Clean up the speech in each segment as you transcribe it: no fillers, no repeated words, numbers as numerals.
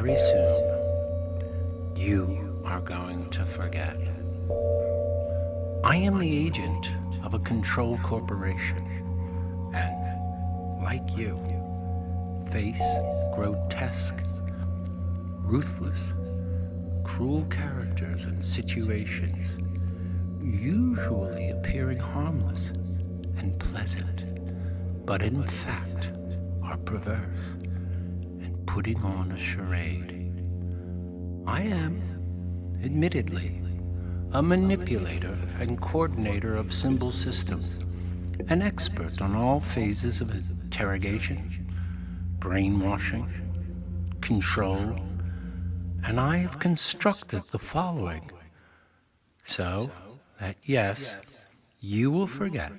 very soon, you are going to forget. I am the agent of a control corporation, and, like you, face grotesque, ruthless, cruel characters and situations, usually appearing harmless and pleasant, but in fact are perverse and putting on a charade. I am, admittedly, a manipulator and coordinator of symbol systems, an expert on all phases of interrogation, brainwashing, control, and I have constructed the following so that, yes, you will forget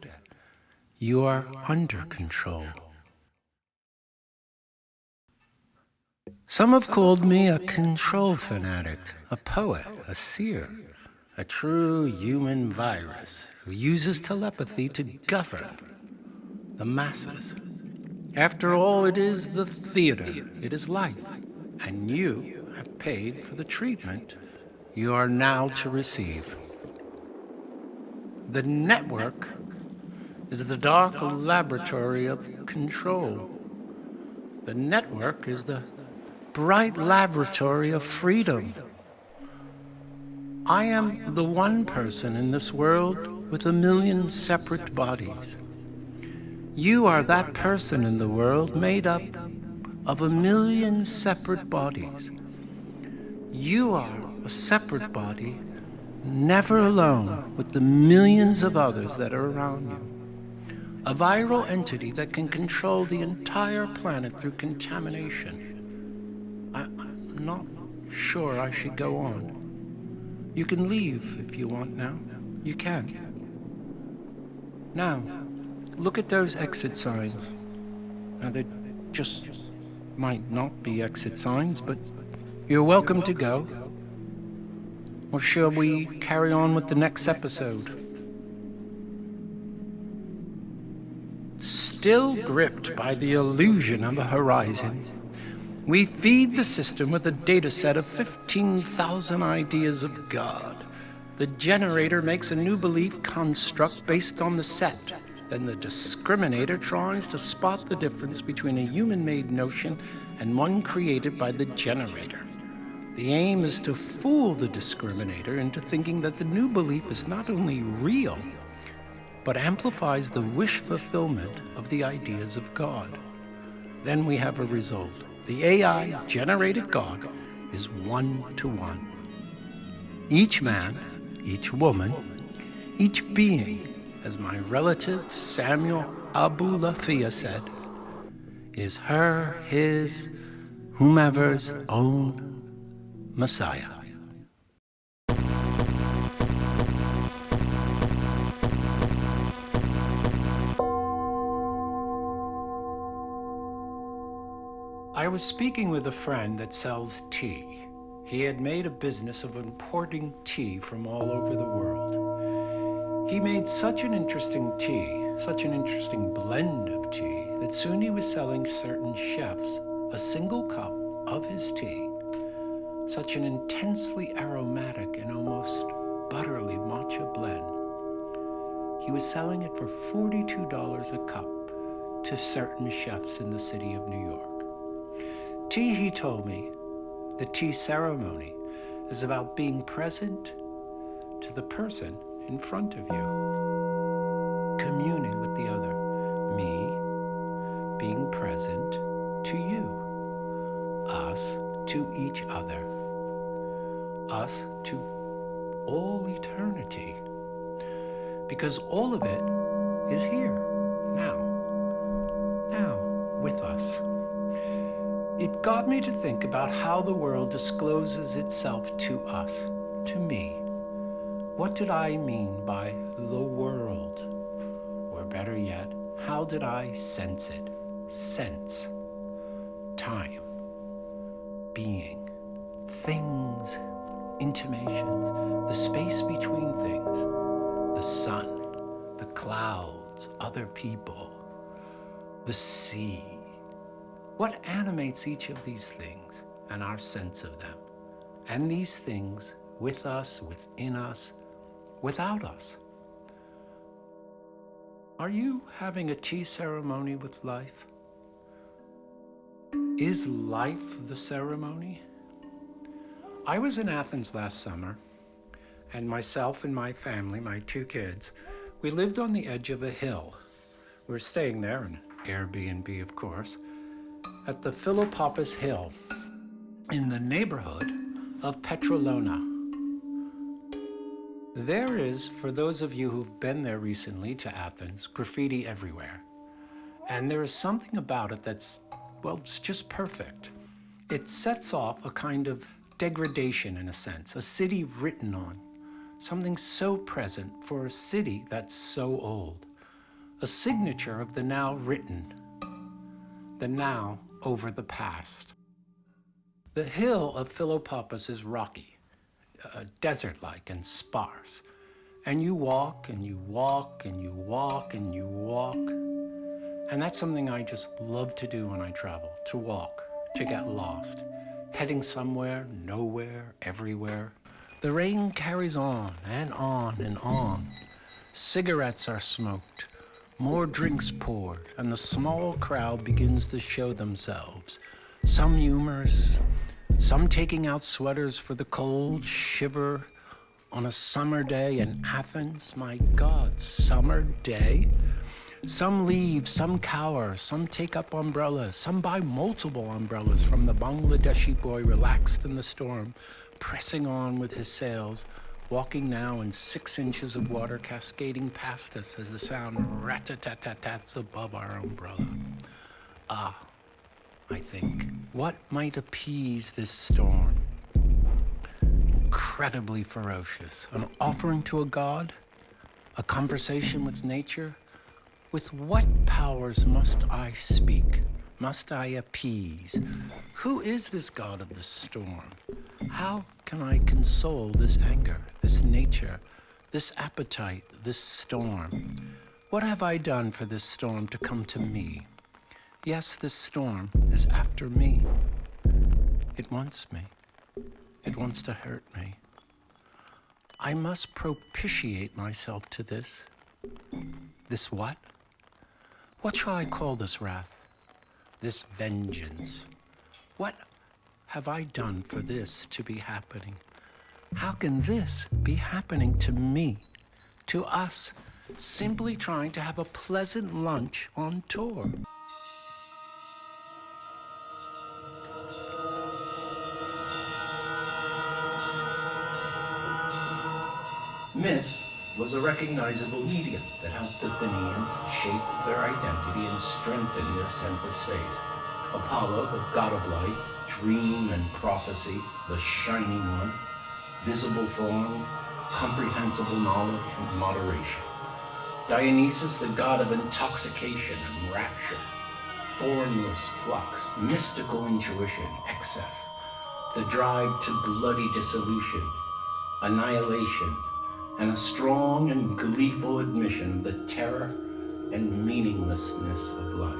you are under control. Some have called me a control fanatic, a poet, a seer, a true human virus who uses telepathy to govern the masses. After all, it is the theater, it is life, and you have paid for the treatment you are now to receive. The network is the dark laboratory of control. The network is the bright laboratory of freedom. I am the one person in this world with 1,000,000 separate bodies. You are that person in the world made up of 1,000,000 separate bodies. You are a separate body, never alone with the millions of others that are around you. A viral entity that can control the entire planet through contamination. I'm not sure I should go on. You can leave if you want now. You can. Now, look at those exit signs. Now, they just might not be exit signs, but you're welcome to go. Or shall we carry on with the next episode? Still gripped by the illusion of a horizon, we feed the system with a data set of 15,000 ideas of God. The generator makes a new belief construct based on the set. Then the discriminator tries to spot the difference between a human-made notion and one created by the generator. The aim is to fool the discriminator into thinking that the new belief is not only real, but amplifies the wish fulfillment of the ideas of God. Then we have a result. The AI-generated God is 1-to-1. Each man, each woman, each being, as my relative Samuel Abu Lafia said, is her, his, whomever's own Messiah. I was speaking with a friend that sells tea. He had made a business of importing tea from all over the world. He made such an interesting tea, such an interesting blend of tea, that soon he was selling certain chefs a single cup of his tea, such an intensely aromatic and almost butterly matcha blend. He was selling it for $42 a cup to certain chefs in the city of New York. Tea, he told me, the tea ceremony is about being present to the person in front of you, communing with the other, me being present to you, us to each other, us to all eternity, because all of it is here, now with us. It got me to think about how the world discloses itself to us, to me. What did I mean by the world? Or better yet, how did I sense it? Sense. Time. Being. Things. Intimations. The space between things. The sun. The clouds. Other people. The sea. What animates each of these things? and our sense of them, and these things with us, within us, without us. Are you having a tea ceremony with life? Is life the ceremony? I was in Athens last summer, and myself and my family, my 2 kids, we lived on the edge of a hill. We were staying there, in Airbnb, of course, at the Philopopos Hill in the neighborhood of Petrolona. There is, for those of you who've been there recently to Athens, graffiti everywhere. And there is something about it that's, well, it's just perfect. It sets off a kind of degradation in a sense, a city written on, something so present for a city that's so old, a signature of the now written, the now over the past. The hill of Philopopos is rocky, desert-like and sparse, and you walk and you walk and you walk and you walk, and that's something I just love to do when I travel, to walk, to get lost, heading somewhere, nowhere, everywhere. The rain carries on and on and on. Cigarettes are smoked, more drinks poured, and the small crowd begins to show themselves. Some humorous, some taking out sweaters for the cold shiver on a summer day in Athens. My God, summer day? Some leave, some cower, some take up umbrellas, some buy multiple umbrellas from the Bangladeshi boy relaxed in the storm, pressing on with his sails, walking now in 6 inches of water cascading past us as the sound rat-a-tat-tat-tats above our umbrella. Ah, I think, what might appease this storm? Incredibly ferocious. An offering to a god? A conversation with nature? With what powers must I speak? Must I appease? Who is this god of the storm? How can I console this anger, this nature, this appetite, this storm? What have I done for this storm to come to me? Yes, this storm is after me. It wants me. It wants to hurt me. I must propitiate myself to this. This what? What shall I call this wrath? This vengeance? What have I done for this to be happening? How can this be happening to me, to us, simply trying to have a pleasant lunch on tour? Myth was a recognizable medium that helped Athenians shape their identity and strengthen their sense of space. Apollo, the god of light, dream and prophecy, the shining one, visible form, comprehensible knowledge and moderation. Dionysus, the god of intoxication and rapture, formless flux, mystical intuition, excess, the drive to bloody dissolution, annihilation, and a strong and gleeful admission of the terror and meaninglessness of life.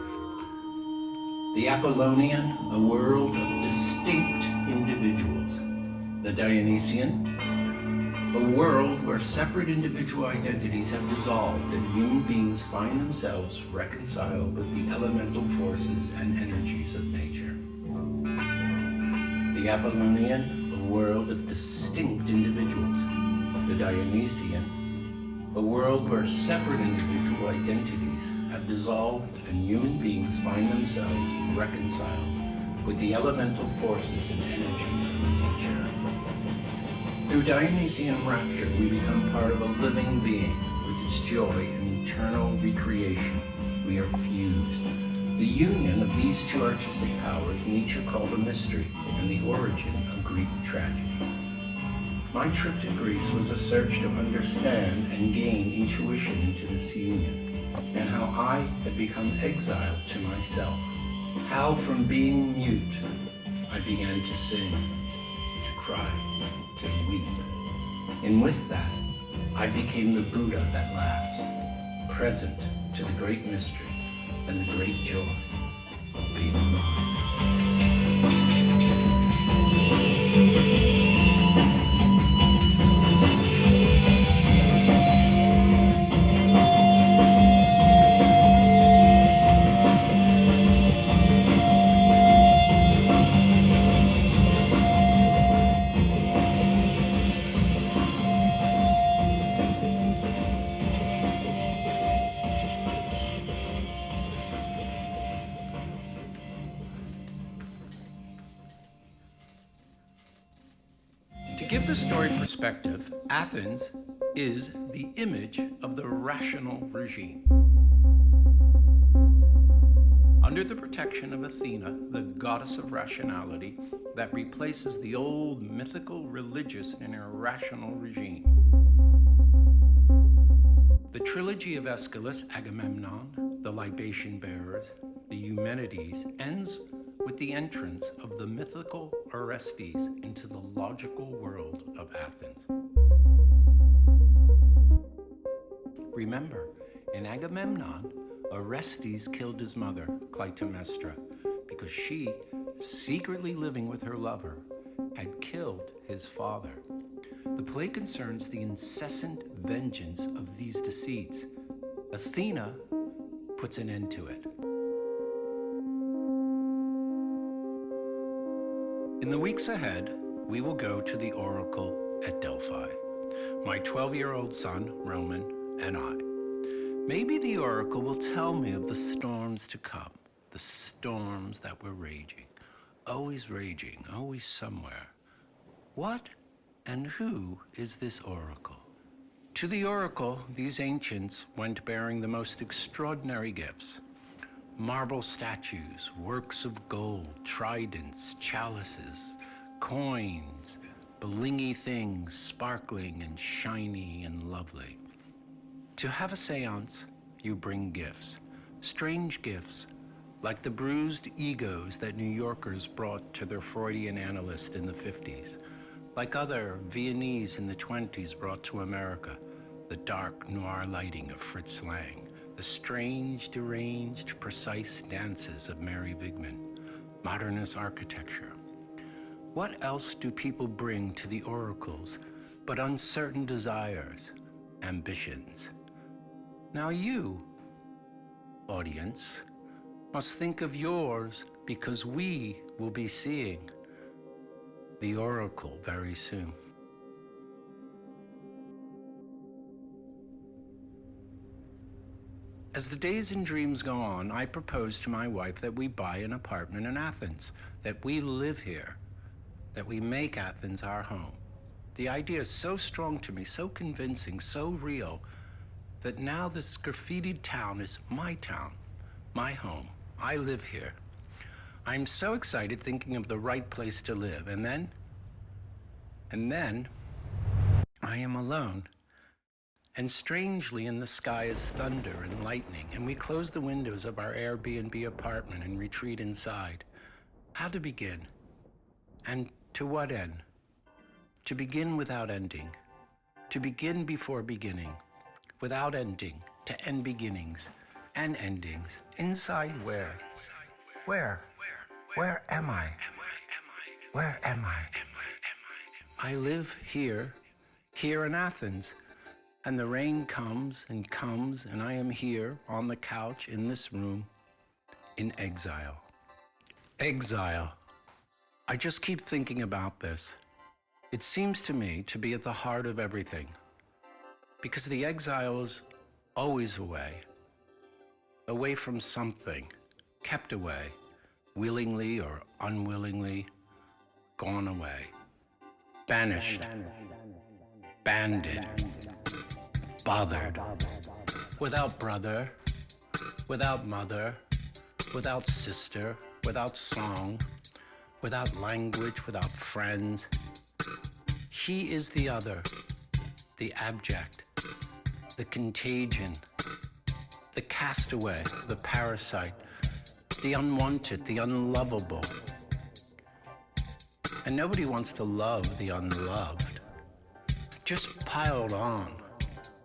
The Apollonian, a world of distinct individuals. The Dionysian, a world where separate individual identities have dissolved and human beings find themselves reconciled with the elemental forces and energies of nature. The Apollonian, a world of distinct individuals. The Dionysian, a world where separate individual identities have dissolved and human beings find themselves reconciled with the elemental forces and energies of nature. Through Dionysian rapture, we become part of a living being with its joy and eternal recreation. We are fused. The union of these 2 artistic powers Nietzsche called a mystery and the origin of Greek tragedy. My trip to Greece was a search to understand and gain intuition into this union, and how I had become exiled to myself. How from being mute, I began to sing, to cry, to weep. And with that, I became the Buddha that laughs, present to the great mystery and the great joy of being alive. give the story perspective, Athens is the image of the rational regime. Under the protection of Athena, the goddess of rationality, that replaces the old mythical, religious, and irrational regime. The trilogy of Aeschylus, Agamemnon, the libation bearers, the Eumenides, ends with the entrance of the mythical Orestes into the logical world of Athens. Remember, in Agamemnon, Orestes killed his mother, Clytemnestra, because she, secretly living with her lover, had killed his father. The play concerns the incessant vengeance of these deceits. Athena puts an end to it. In the weeks ahead, we will go to the oracle at Delphi. My 12-year-old son, Roman, and I. Maybe the oracle will tell me of the storms to come, the storms that were raging, always somewhere. What and who is this oracle? To the oracle, these ancients went bearing the most extraordinary gifts. Marble statues, works of gold, tridents, chalices, coins, blingy things, sparkling and shiny and lovely. To have a seance, you bring gifts, strange gifts, like the bruised egos that New Yorkers brought to their Freudian analyst in the 50s, like other Viennese in the 20s brought to America, the dark noir lighting of Fritz Lang, the strange, deranged, precise dances of Mary Wigman, modernist architecture. What else do people bring to the oracles but uncertain desires, ambitions? Now you, audience, must think of yours, because we will be seeing the oracle very soon. As the days and dreams go on, I propose to my wife that we buy an apartment in Athens, that we live here, that we make Athens our home. The idea is so strong to me, so convincing, so real, that now this graffitied town is my town, my home. I live here. I'm so excited thinking of the right place to live, and then I am alone. And strangely, in the sky is thunder and lightning, and we close the windows of our Airbnb apartment and retreat inside. How to begin? And to what end? To begin without ending. To begin before beginning. Without ending. To end beginnings and endings. Inside where? Where? Where am I? Where am I? I live here in Athens. And the rain comes, and I am here on the couch in this room in exile. Exile. I just keep thinking about this. It seems to me to be at the heart of everything, because the exile is always away from something, kept away, willingly or unwillingly, gone away, banished, banded, bothered, without brother, without mother, without sister, without song, without language, without friends. He is the other, the abject, the contagion, the castaway, the parasite, the unwanted, the unlovable. And nobody wants to love the unloved. Just piled on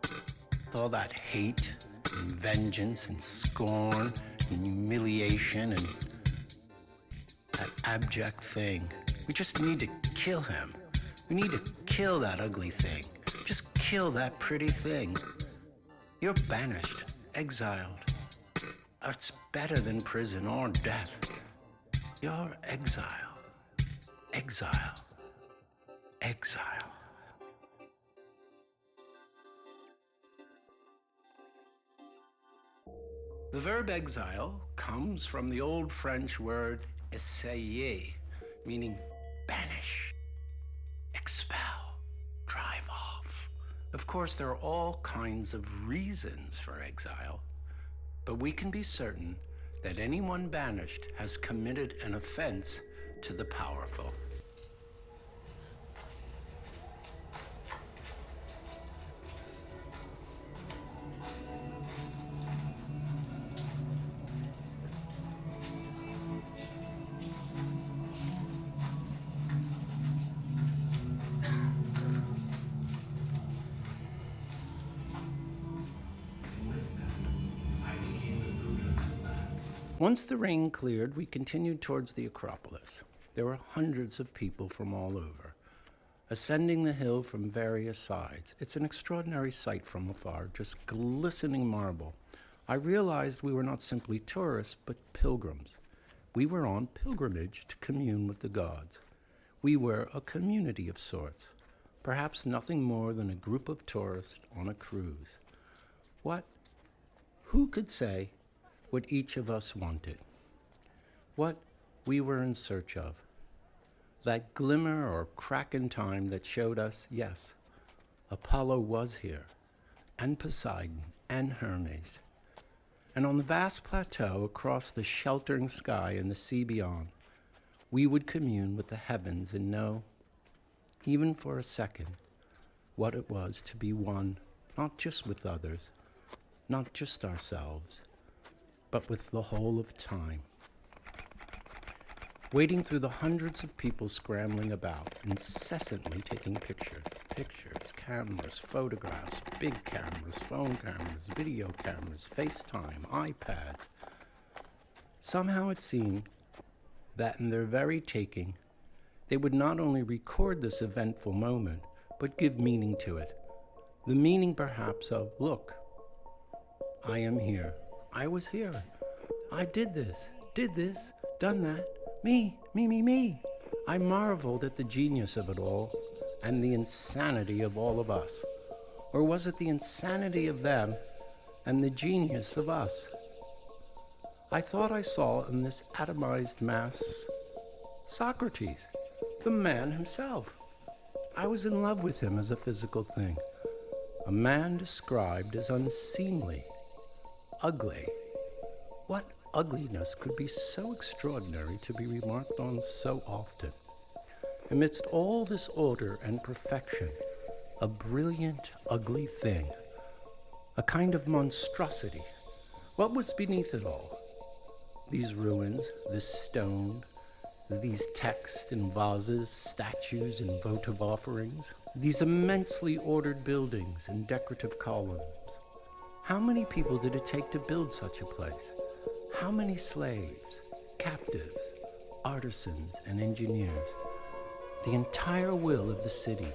with all that hate and vengeance and scorn and humiliation and that abject thing. We just need to kill him. We need to kill that ugly thing. Just kill that pretty thing. You're banished, exiled. It's better than prison or death. You're exile, exile, exile. The verb exile comes from the old French word essayer, meaning banish, expel. drive off. Of course, there are all kinds of reasons for exile, but we can be certain that anyone banished has committed an offense to the powerful. Once the rain cleared, we continued towards the Acropolis. There were hundreds of people from all over, ascending the hill from various sides. It's an extraordinary sight from afar, just glistening marble. I realized we were not simply tourists, but pilgrims. We were on pilgrimage to commune with the gods. We were a community of sorts, perhaps nothing more than a group of tourists on a cruise. Who could say what each of us wanted, what we were in search of? That glimmer or crack in time that showed us, yes, Apollo was here, and Poseidon, and Hermes. And on the vast plateau across the sheltering sky and the sea beyond, we would commune with the heavens and know, even for a second, what it was to be one, not just with others, not just ourselves, but with the whole of time. Wading through the hundreds of people scrambling about, incessantly taking pictures, cameras, photographs, big cameras, phone cameras, video cameras, FaceTime, iPads. Somehow it seemed that in their very taking, they would not only record this eventful moment, but give meaning to it. The meaning perhaps of, look, I am here. I was here. I did this, done that. Me. I marveled at the genius of it all and the insanity of all of us. Or was it the insanity of them and the genius of us? I thought I saw in this atomized mass Socrates, the man himself. I was in love with him as a physical thing, a man described as unseemly, ugly. What ugliness could be so extraordinary to be remarked on so often? Amidst all this order and perfection, a brilliant, ugly thing, a kind of monstrosity. What was beneath it all? These ruins, this stone, these texts in vases, statues and votive offerings, these immensely ordered buildings and decorative columns. How many people did it take to build such a place? How many slaves, captives, artisans, and engineers? The entire will of the city.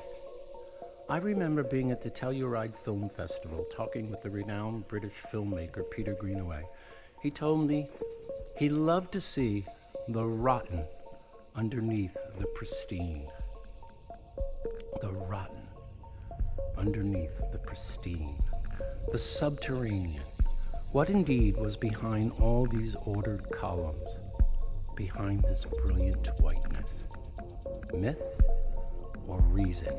I remember being at the Telluride Film Festival talking with the renowned British filmmaker Peter Greenaway. He told me he loved to see the rotten underneath the pristine. The rotten underneath the pristine. The subterranean. What indeed was behind all these ordered columns, behind this brilliant whiteness? Myth or reason?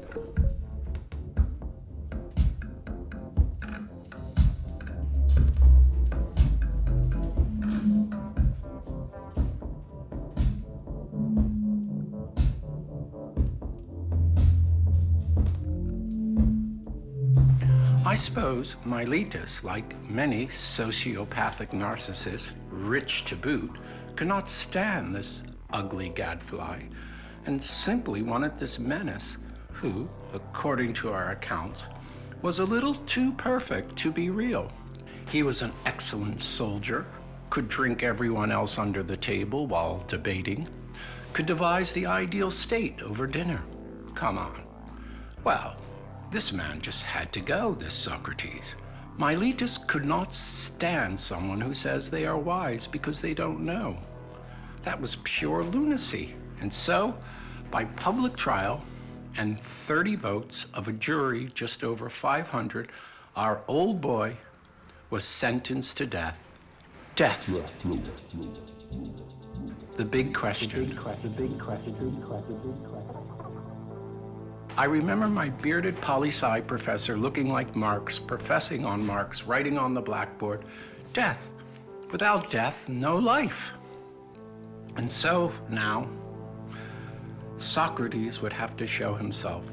I suppose Miletus, like many sociopathic narcissists, rich to boot, could not stand this ugly gadfly and simply wanted this menace who, according to our accounts, was a little too perfect to be real. He was an excellent soldier, could drink everyone else under the table while debating, could devise the ideal state over dinner. Come on. Well, this man just had to go, this Socrates. Miletus could not stand someone who says they are wise because they don't know. That was pure lunacy. And so, by public trial and 30 votes of a jury just over 500, our old boy was sentenced to death. Death. The big question. I remember my bearded poli-sci professor looking like Marx, professing on Marx, writing on the blackboard, death. Without death, no life. And so now, Socrates would have to show himself,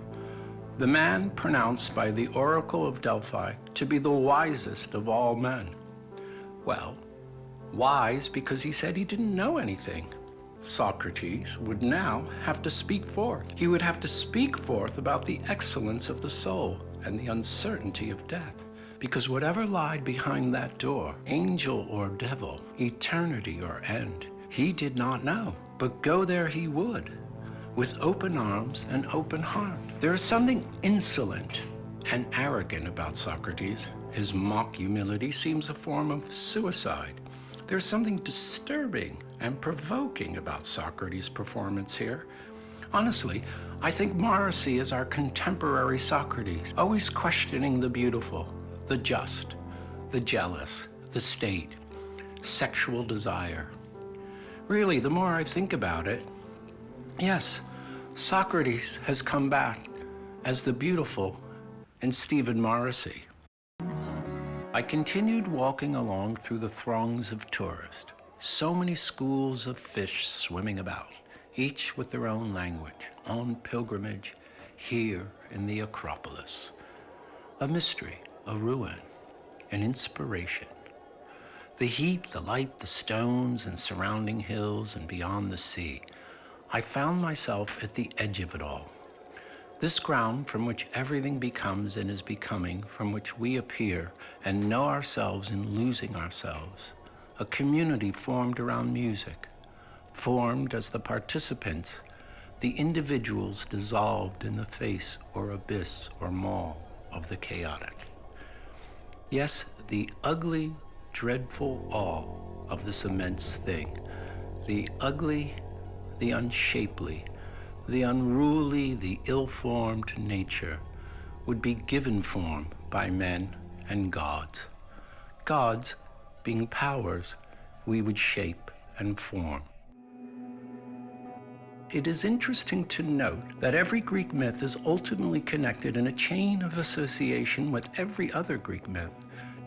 the man pronounced by the Oracle of Delphi to be the wisest of all men. Well, wise because he said he didn't know anything. Socrates would now have to speak forth. He would have to speak forth about the excellence of the soul and the uncertainty of death. Because whatever lied behind that door, angel or devil, eternity or end, he did not know. But go there he would, with open arms and open heart. There is something insolent and arrogant about Socrates. His mock humility seems a form of suicide. There's something disturbing and provoking about Socrates' performance here. Honestly, I think Morrissey is our contemporary Socrates, always questioning the beautiful, the just, the jealous, the state, sexual desire. Really, the more I think about it, yes, Socrates has come back as the beautiful in Stephen Morrissey. I continued walking along through the throngs of tourists. So many schools of fish swimming about, each with their own language, on pilgrimage here in the Acropolis. A mystery, a ruin, an inspiration. The heat, the light, the stones and surrounding hills and beyond the sea. I found myself at the edge of it all. This ground from which everything becomes and is becoming, from which we appear and know ourselves in losing ourselves. A community formed around music, formed as the participants, the individuals dissolved in the face or abyss or maw of the chaotic. Yes, the ugly, dreadful awe of this immense thing, the ugly, the unshapely, the unruly, the ill-formed nature would be given form by men and gods. Gods being powers we would shape and form. It is interesting to note that every Greek myth is ultimately connected in a chain of association with every other Greek myth,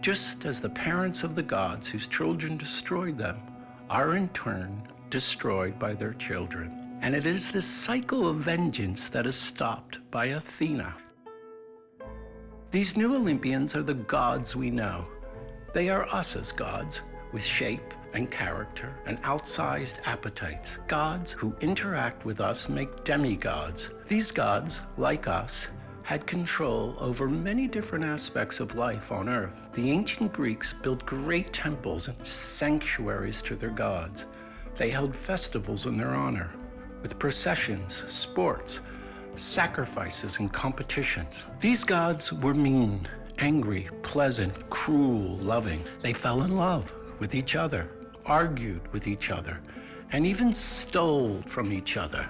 just as the parents of the gods whose children destroyed them are in turn destroyed by their children. And it is this cycle of vengeance that is stopped by Athena. These new Olympians are the gods we know. They are us as gods, with shape and character and outsized appetites. Gods who interact with us make demigods. These gods, like us, had control over many different aspects of life on Earth. The ancient Greeks built great temples and sanctuaries to their gods. They held festivals in their honor, with processions, sports, sacrifices, and competitions. These gods were mean, angry, pleasant, cruel, loving. They fell in love with each other, argued with each other, and even stole from each other.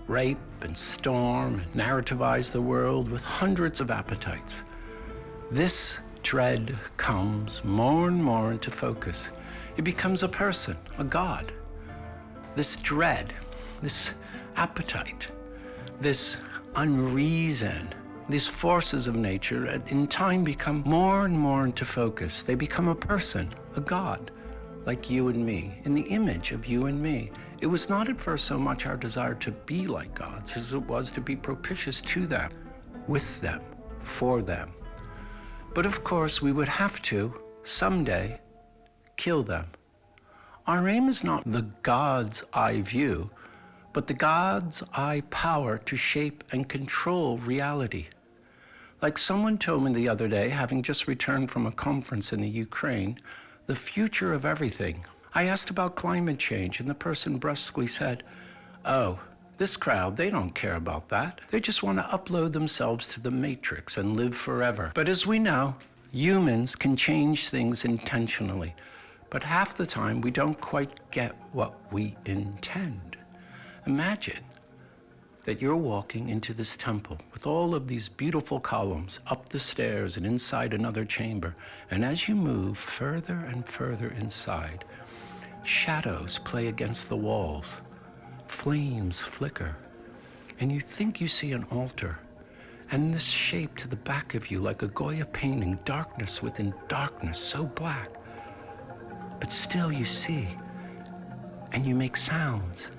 Rape and storm and narrativize the world with hundreds of appetites. This dread comes more and more into focus. It becomes a person, a god. This dread, this appetite, this unreason, these forces of nature in time become more and more into focus. They become a person, a god, like you and me, in the image of you and me. It was not at first so much our desire to be like gods as it was to be propitious to them, with them, for them. But of course, we would have to, someday, kill them. Our aim is not the God's eye view, but the God's eye power to shape and control reality. Like someone told me the other day, having just returned from a conference in the Ukraine, the future of everything. I asked about climate change, and the person brusquely said, "Oh, this crowd, they don't care about that. They just want to upload themselves to the matrix and live forever." But as we know, humans can change things intentionally, but half the time we don't quite get what we intend. Imagine that you're walking into this temple with all of these beautiful columns up the stairs and inside another chamber. And as you move further and further inside, shadows play against the walls, flames flicker, and you think you see an altar. And this shape to the back of you like a Goya painting, darkness within darkness, so black. But still you see, and you make sounds,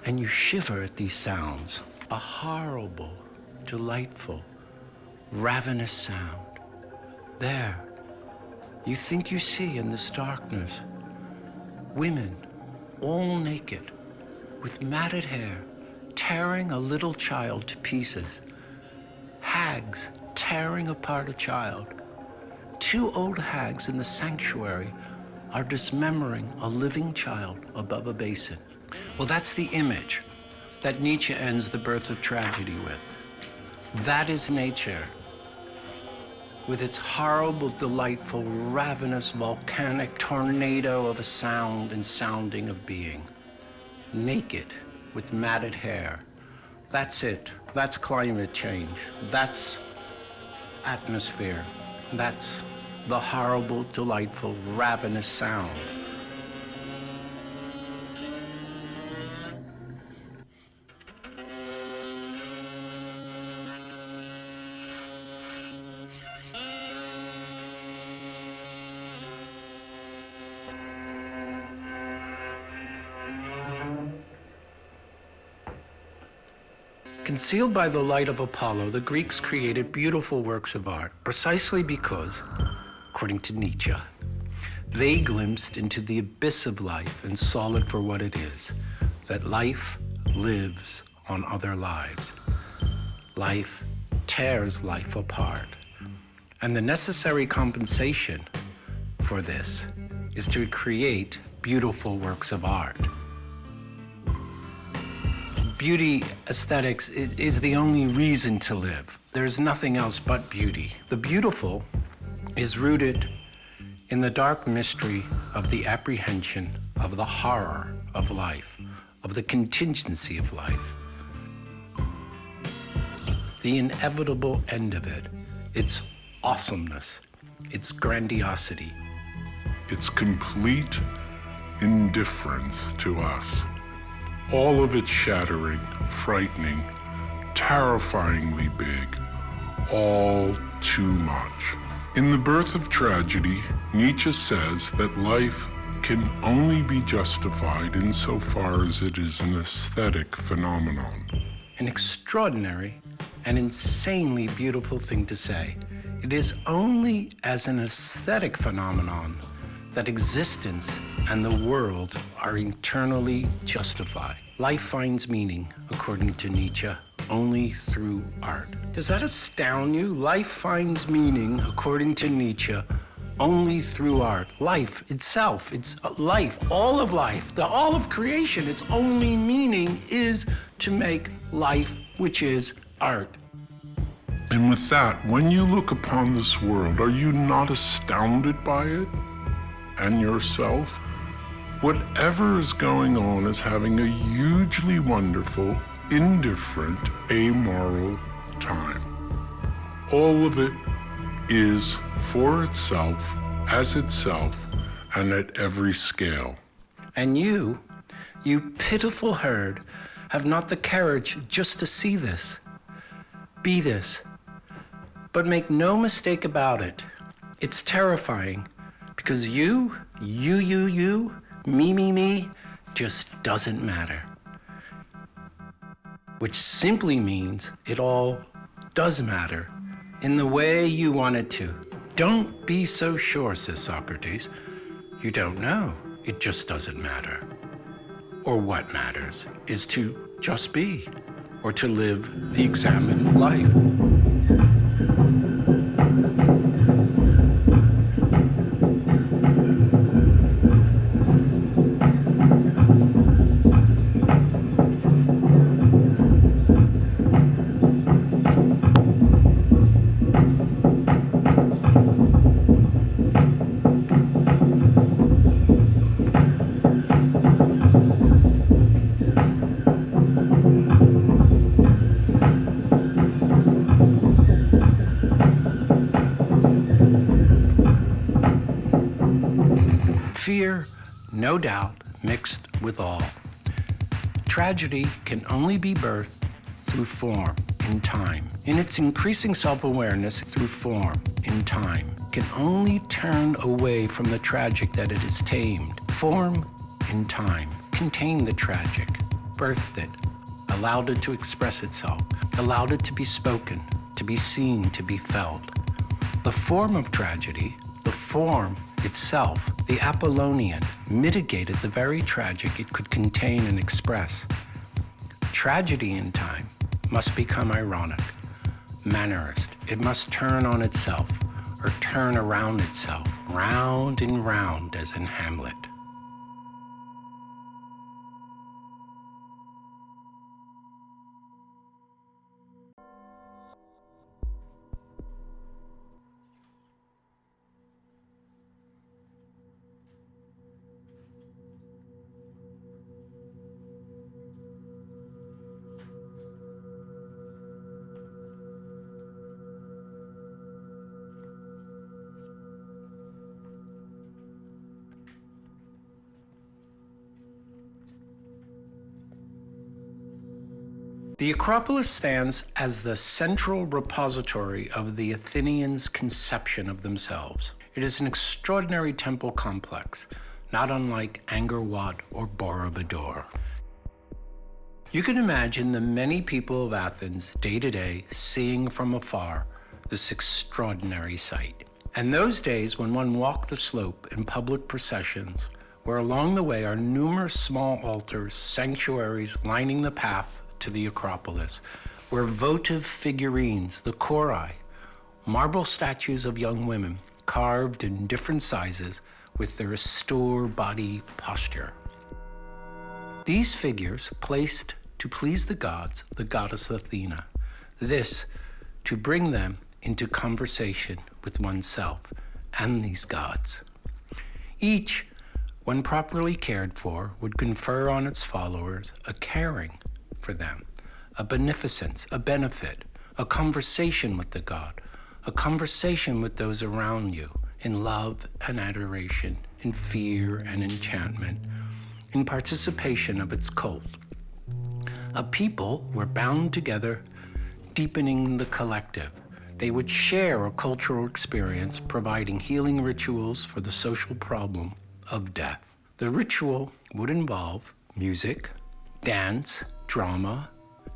and you shiver at these sounds. A horrible, delightful, ravenous sound. There, you think you see in this darkness, women, all naked, with matted hair, tearing a little child to pieces. Hags tearing apart a child. 2 old hags in the sanctuary are dismembering a living child above a basin. Well, that's the image that Nietzsche ends The Birth of Tragedy with. That is nature, with its horrible, delightful, ravenous, volcanic tornado of a sound and sounding of being. Naked, with matted hair. That's it. That's climate change. That's atmosphere. That's the horrible, delightful, ravenous sound. Concealed by the light of Apollo, the Greeks created beautiful works of art precisely because, according to Nietzsche, they glimpsed into the abyss of life and saw it for what it is, that life lives on other lives. Life tears life apart. And the necessary compensation for this is to create beautiful works of art. Beauty aesthetics is the only reason to live. There's nothing else but beauty. The beautiful is rooted in the dark mystery of the apprehension of the horror of life, of the contingency of life. The inevitable end of it, its awesomeness, its grandiosity. Its complete indifference to us. All of it shattering, frightening, terrifyingly big, all too much. In The Birth of Tragedy, Nietzsche says that life can only be justified insofar as it is an aesthetic phenomenon. An extraordinary and insanely beautiful thing to say. It is only as an aesthetic phenomenon that existence and the world are eternally justified. Life finds meaning, according to Nietzsche, only through art. Does that astound you? Life finds meaning, according to Nietzsche, only through art. Life itself, it's life, all of creation, its only meaning is to make life, which is art. And with that, when you look upon this world, are you not astounded by it? And yourself? Whatever is going on is having a hugely wonderful, indifferent, amoral time. All of it is for itself, as itself, and at every scale. And you pitiful herd, have not the courage just to see this, be this. But make no mistake about it, it's terrifying. Because you, me, just doesn't matter. Which simply means it all does matter in the way you want it to. Don't be so sure, says Socrates. You don't know. It just doesn't matter. Or what matters is to just be, or to live the examined life. Fear, no doubt, mixed with awe. Tragedy can only be birthed through form. in time. In its increasing self-awareness through form in time, can only turn away from the tragic that it has tamed. Form in time contained the tragic, birthed it, allowed it to express itself, allowed it to be spoken, to be seen, to be felt. The form of tragedy, the form itself, the Apollonian, mitigated the very tragic it could contain and express. Tragedy in time must become ironic, mannerist. It must turn on itself, or turn around itself, round and round as in Hamlet. The Acropolis stands as the central repository of the Athenians' conception of themselves. It is an extraordinary temple complex, not unlike Angkor Wat or Borobudur. You can imagine the many people of Athens day to day seeing from afar this extraordinary sight. And those days when one walked the slope in public processions, where along the way are numerous small altars, sanctuaries lining the path to the Acropolis, where votive figurines, the chori, marble statues of young women carved in different sizes with their austere body posture. These figures placed to please the gods, the goddess Athena, this to bring them into conversation with oneself and these gods. Each, when properly cared for, would confer on its followers a caring for them, a beneficence, a benefit, a conversation with the god, a conversation with those around you in love and adoration, in fear and enchantment, in participation of its cult. A people were bound together, deepening the collective. They would share a cultural experience, providing healing rituals for the social problem of death. The ritual would involve music, dance, drama,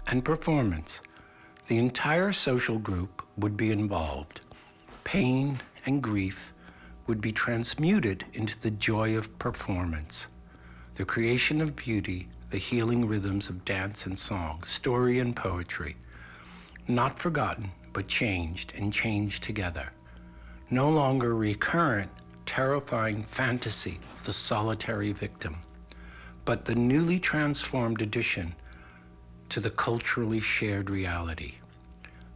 and performance. The entire social group would be involved. Pain and grief would be transmuted into the joy of performance, the creation of beauty, the healing rhythms of dance and song, story and poetry, not forgotten, but changed and changed together. No longer recurrent, terrifying fantasy of the solitary victim, but the newly transformed addition to the culturally shared reality,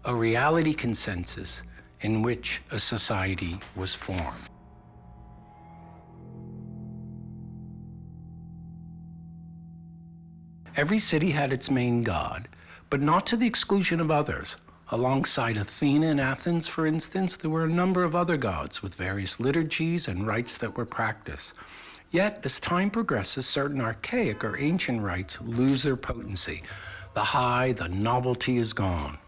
a reality consensus in which a society was formed. Every city had its main god, but not to the exclusion of others. Alongside Athena and Athens, for instance, there were a number of other gods with various liturgies and rites that were practiced. Yet, as time progresses, certain archaic or ancient rites lose their potency. The high, the novelty is gone,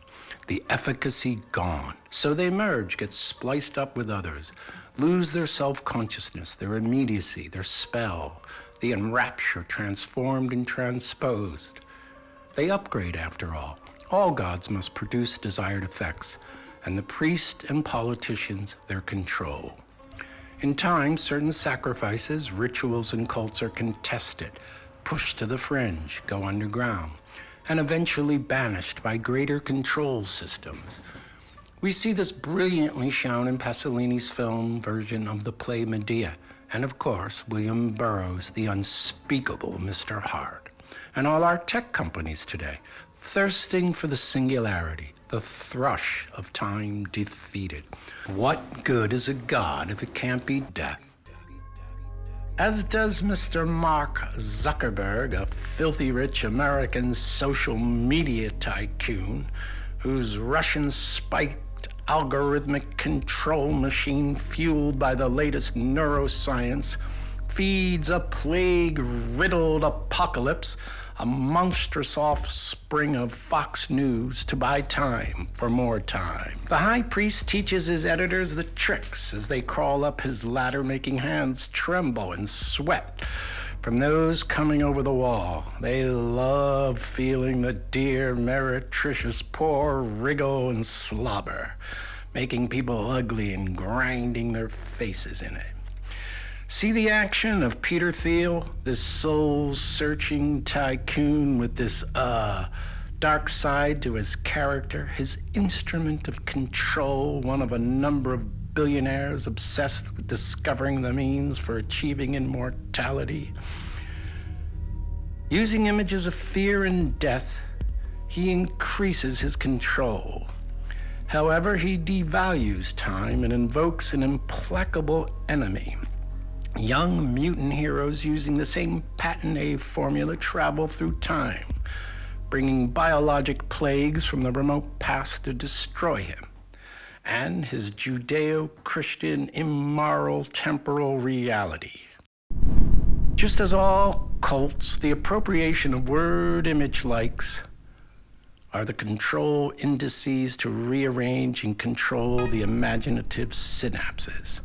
the efficacy gone. So they merge, get spliced up with others, lose their self-consciousness, their immediacy, their spell, the enrapture transformed and transposed. They upgrade after all. All gods must produce desired effects, and the priest and politicians their control. In time, certain sacrifices, rituals, and cults are contested, pushed to the fringe, go underground, and eventually banished by greater control systems. We see this brilliantly shown in Pasolini's film version of the play Medea, and of course, William Burroughs' The Unspeakable Mr. Hart, and all our tech companies today, thirsting for the singularity, the thrush of time defeated. What good is a god if it can't be death? As does Mr. Mark Zuckerberg, a filthy rich American social media tycoon whose Russian-spiked algorithmic control machine fueled by the latest neuroscience feeds a plague-riddled apocalypse a monstrous offspring of Fox News to buy time for more time. The high priest teaches his editors the tricks as they crawl up his ladder, making hands tremble and sweat from those coming over the wall. They love feeling the dear meretricious pour, wriggle, and slobber, making people ugly and grinding their faces in it. See the action of Peter Thiel, this soul-searching tycoon with this, dark side to his character, his instrument of control, one of a number of billionaires obsessed with discovering the means for achieving immortality. Using images of fear and death, he increases his control. However, he devalues time and invokes an implacable enemy. Young mutant heroes using the same patent A formula travel through time, bringing biologic plagues from the remote past to destroy him and his Judeo-Christian immoral temporal reality. Just as all cults, the appropriation of word image likes are the control indices to rearrange and control the imaginative synapses.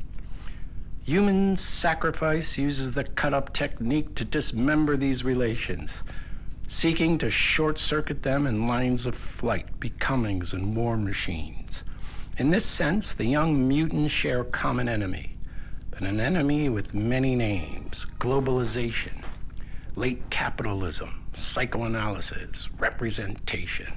Human sacrifice uses the cut-up technique to dismember these relations, seeking to short-circuit them in lines of flight, becomings, and war machines. In this sense, the young mutants share a common enemy, but an enemy with many names: globalization, late capitalism, psychoanalysis, representation,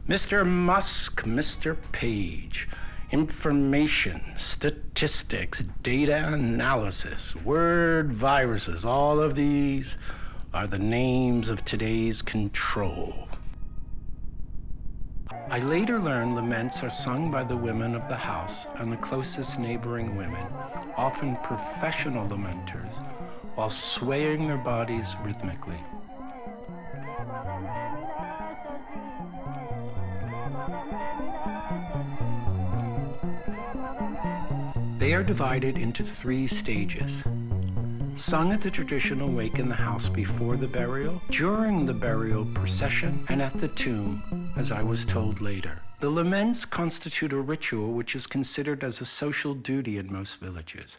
Mr. Musk, Mr. Page, information, statistics, data analysis, word viruses. All of these are the names of today's control. I later learned laments are sung by the women of the house and the closest neighboring women, often professional lamenters, while swaying their bodies rhythmically. They are divided into 3 stages. Sung at the traditional wake in the house before the burial, during the burial procession, and at the tomb, as I was told later. The laments constitute a ritual which is considered as a social duty in most villages,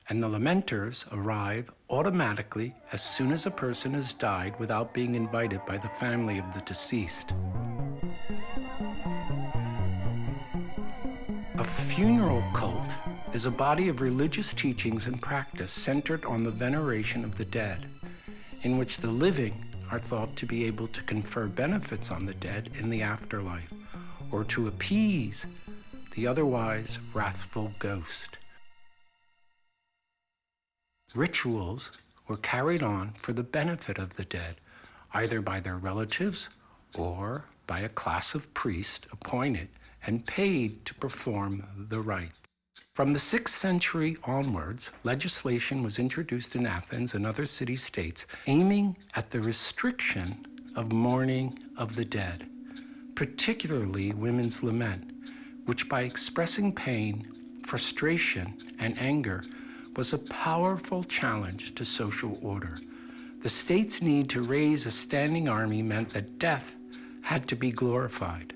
and the lamenters arrive automatically as soon as a person has died without being invited by the family of the deceased. A funeral cult is a body of religious teachings and practice centered on the veneration of the dead, in which the living are thought to be able to confer benefits on the dead in the afterlife, or to appease the otherwise wrathful ghost. Rituals were carried on for the benefit of the dead, either by their relatives or by a class of priests appointed and paid to perform the rite. From the 6th century onwards, legislation was introduced in Athens and other city-states aiming at the restriction of mourning of the dead, particularly women's lament, which by expressing pain, frustration, and anger was a powerful challenge to social order. The state's need to raise a standing army meant that death had to be glorified,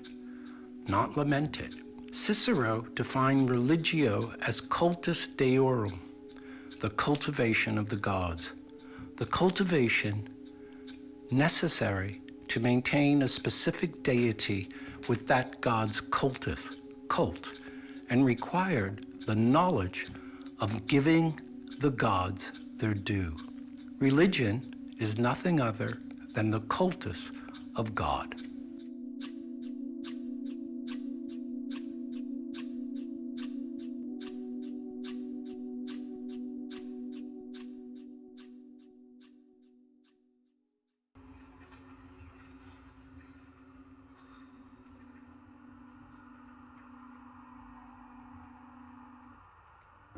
not lamented. Cicero defined religio as cultus deorum, the cultivation of the gods, the cultivation necessary to maintain a specific deity with that god's cultus, cult, and required the knowledge of giving the gods their due. Religion is nothing other than the cultus of God.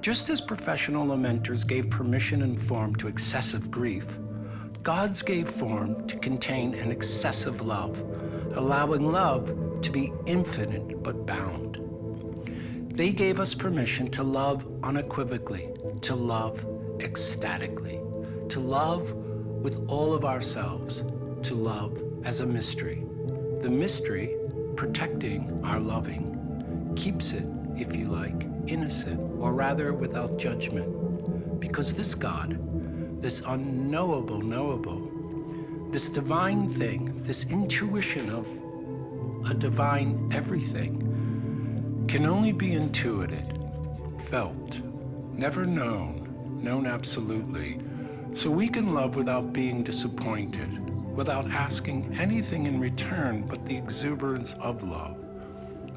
Just as professional lamenters gave permission and form to excessive grief, gods gave form to contain an excessive love, allowing love to be infinite but bound. They gave us permission to love unequivocally, to love ecstatically, to love with all of ourselves, to love as a mystery. The mystery, protecting our loving, keeps it, if you like, innocent, or rather without judgment. Because this God, this unknowable knowable, this divine thing, this intuition of a divine everything, can only be intuited, felt, never known absolutely. So we can love without being disappointed, without asking anything in return but the exuberance of love,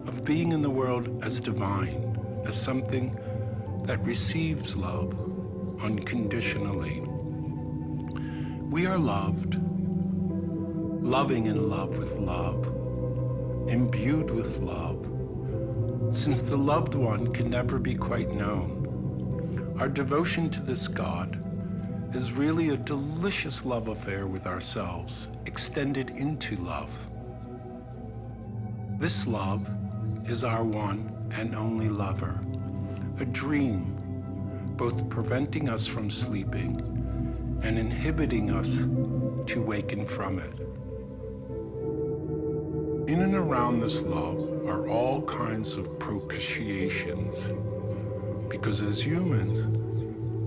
of being in the world as divine, as something that receives love unconditionally. We are loved, loving in love with love, imbued with love, since the loved one can never be quite known. Our devotion to this God is really a delicious love affair with ourselves, extended into love. This love is our one and only lover, a dream, both preventing us from sleeping and inhibiting us to waken from it. In and around this love are all kinds of propitiations, because as humans,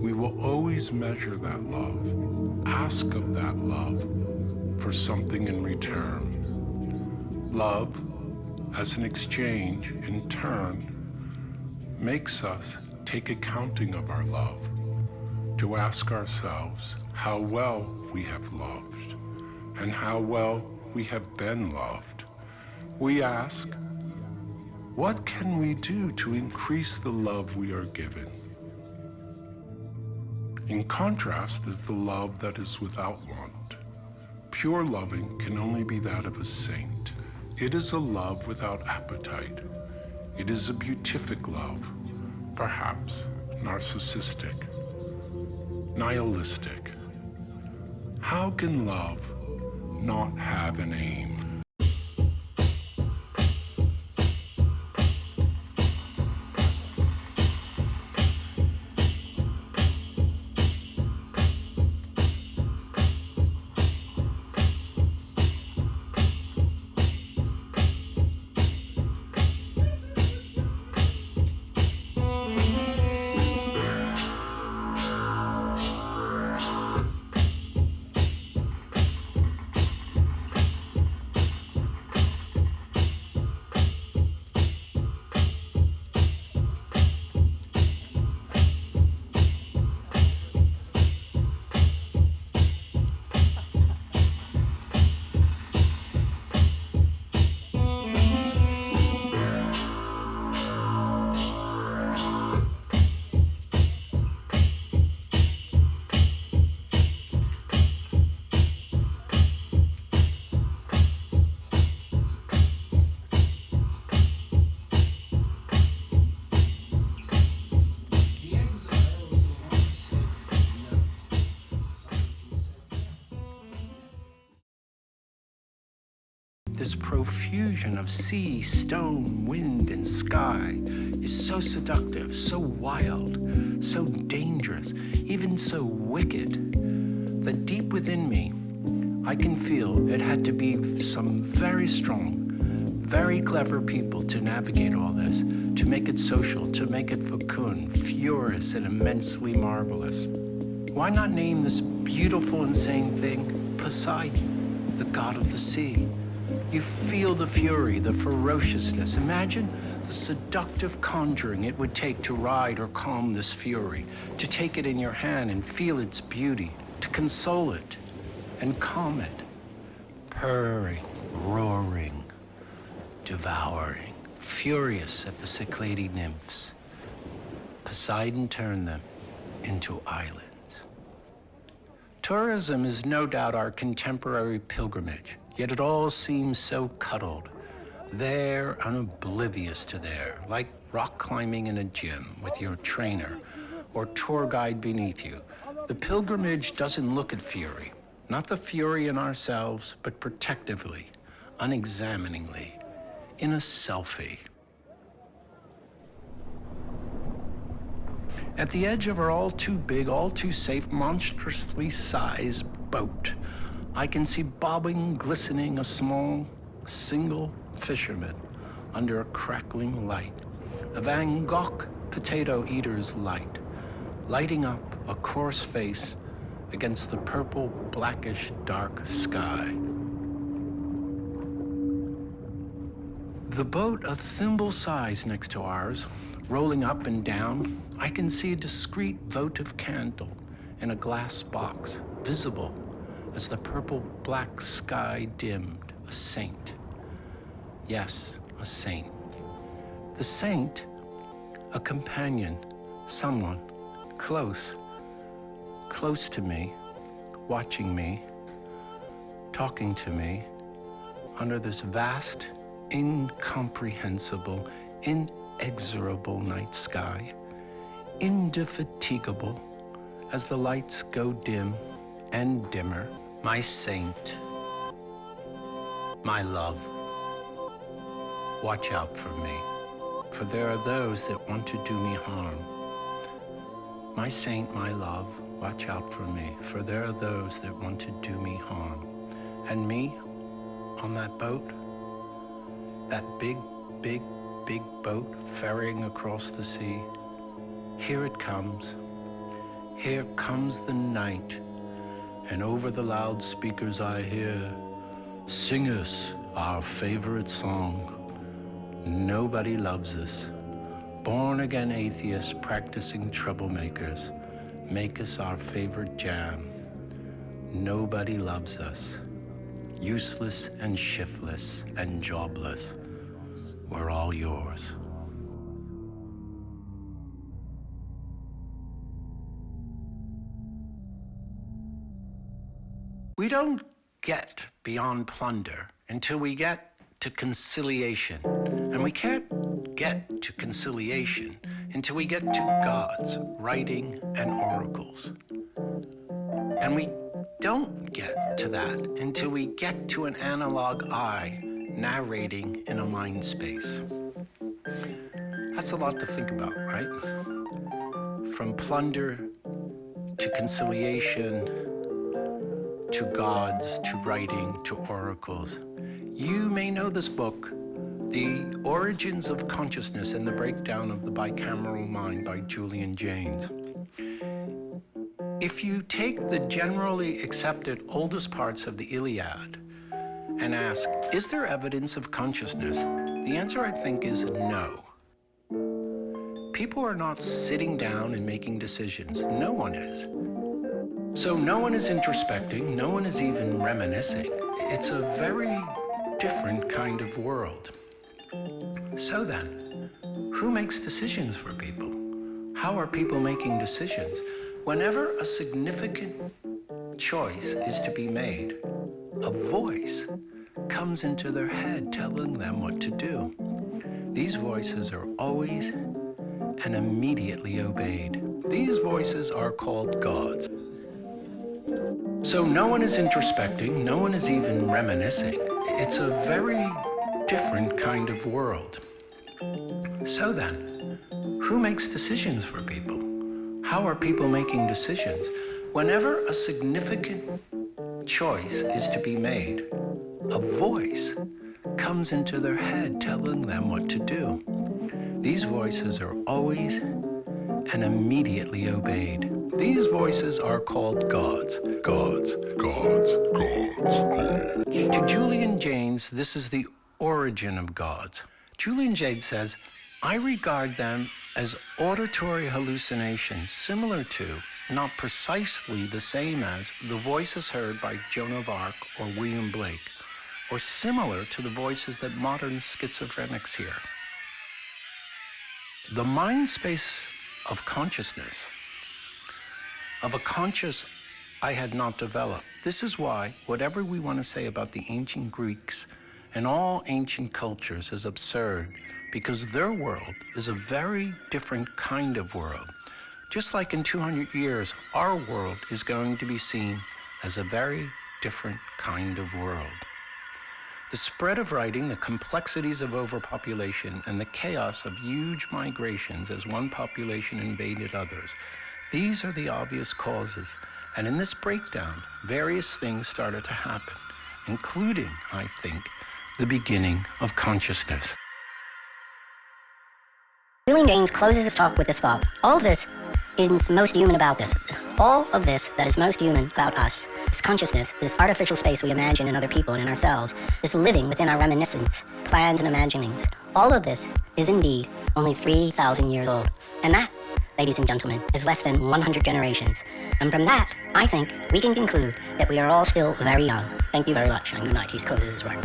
we will always measure that love, ask of that love for something in return. Love, as an exchange, in turn, makes us take accounting of our love, to ask ourselves how well we have loved and how well we have been loved. We ask, what can we do to increase the love we are given? In contrast is the love that is without want. Pure loving can only be that of a saint. It is a love without appetite. It is a beatific love, perhaps narcissistic, nihilistic. How can love not have an aim? This profusion of sea, stone, wind, and sky is so seductive, so wild, so dangerous, even so wicked, that deep within me, I can feel it had to be some very strong, very clever people to navigate all this, to make it social, to make it fecund, furious, and immensely marvelous. Why not name this beautiful, insane thing Poseidon, the god of the sea? You feel the fury, the ferociousness. Imagine the seductive conjuring it would take to ride or calm this fury, to take it in your hand and feel its beauty, to console it and calm it. Purring, roaring, devouring, furious at the Cyclades nymphs. Poseidon turned them into islands. Tourism is no doubt our contemporary pilgrimage. Yet it all seems so cuddled, there and oblivious to there, like rock climbing in a gym with your trainer or tour guide beneath you. The pilgrimage doesn't look at fury, not the fury in ourselves, but protectively, unexaminingly, in a selfie. At the edge of our all too big, all too safe, monstrously sized boat, I can see bobbing, glistening, a small, single fisherman under a crackling light, a Van Gogh potato eater's light, lighting up a coarse face against the purple, blackish, dark sky. The boat, a thimble size next to ours, rolling up and down, I can see a discreet votive candle in a glass box, visible as the purple black sky dimmed, a saint. Yes, a saint. The saint, a companion, someone close to me, watching me, talking to me, under this vast, incomprehensible, inexorable night sky, indefatigable as the lights go dim and dimmer. My saint, my love, watch out for me, for there are those that want to do me harm. My saint, my love, watch out for me, for there are those that want to do me harm. And me, on that boat, that big, big, big boat ferrying across the sea, here it comes. Here comes the night, and over the loudspeakers I hear, sing us our favorite song. Nobody loves us. Born-again atheists practicing troublemakers make us our favorite jam. Nobody loves us. Useless and shiftless and jobless, we're all yours. We don't get beyond plunder until we get to conciliation. And we can't get to conciliation until we get to gods, writing, and oracles. And we don't get to that until we get to an analog eye narrating in a mind space. That's a lot to think about, right? From plunder to conciliation, to gods, to writing, to oracles. You may know this book, The Origins of Consciousness and the Breakdown of the Bicameral Mind by Julian Jaynes. If you take the generally accepted oldest parts of the Iliad and ask, is there evidence of consciousness? The answer, I think, is no. People are not sitting down and making decisions. No one is. So no one is introspecting, no one is even reminiscing. It's a very different kind of world. So then, who makes decisions for people? How are people making decisions? Whenever a significant choice is to be made, a voice comes into their head telling them what to do. These voices are always and immediately obeyed. These voices are called gods. So no one is introspecting, no one is even reminiscing. It's a very different kind of world. So then, who makes decisions for people? How are people making decisions? Whenever a significant choice is to be made, a voice comes into their head telling them what to do. These voices are always and immediately obeyed. These voices are called gods. Gods, gods, gods, gods. To Julian Jaynes, this is the origin of gods. Julian Jaynes says, I regard them as auditory hallucinations similar to, not precisely the same as, the voices heard by Joan of Arc or William Blake, or similar to the voices that modern schizophrenics hear. The mind space of consciousness, of a conscious I had not developed. This is why whatever we want to say about the ancient Greeks and all ancient cultures is absurd, because their world is a very different kind of world. Just like in 200 years, our world is going to be seen as a very different kind of world. The spread of writing, the complexities of overpopulation, and the chaos of huge migrations as one population invaded others, these are the obvious causes. And in this breakdown, various things started to happen, including, I think, the beginning of consciousness. Julian Jaynes closes his talk with this thought. All of this is most human about this. All of this that is most human about us, this consciousness, this artificial space we imagine in other people and in ourselves, this living within our reminiscence, plans and imaginings, all of this is indeed only 3,000 years old. And that, ladies and gentlemen, is less than 100 generations. And from that, I think we can conclude that we are all still very young. Thank you very much, and good night. He closes his work.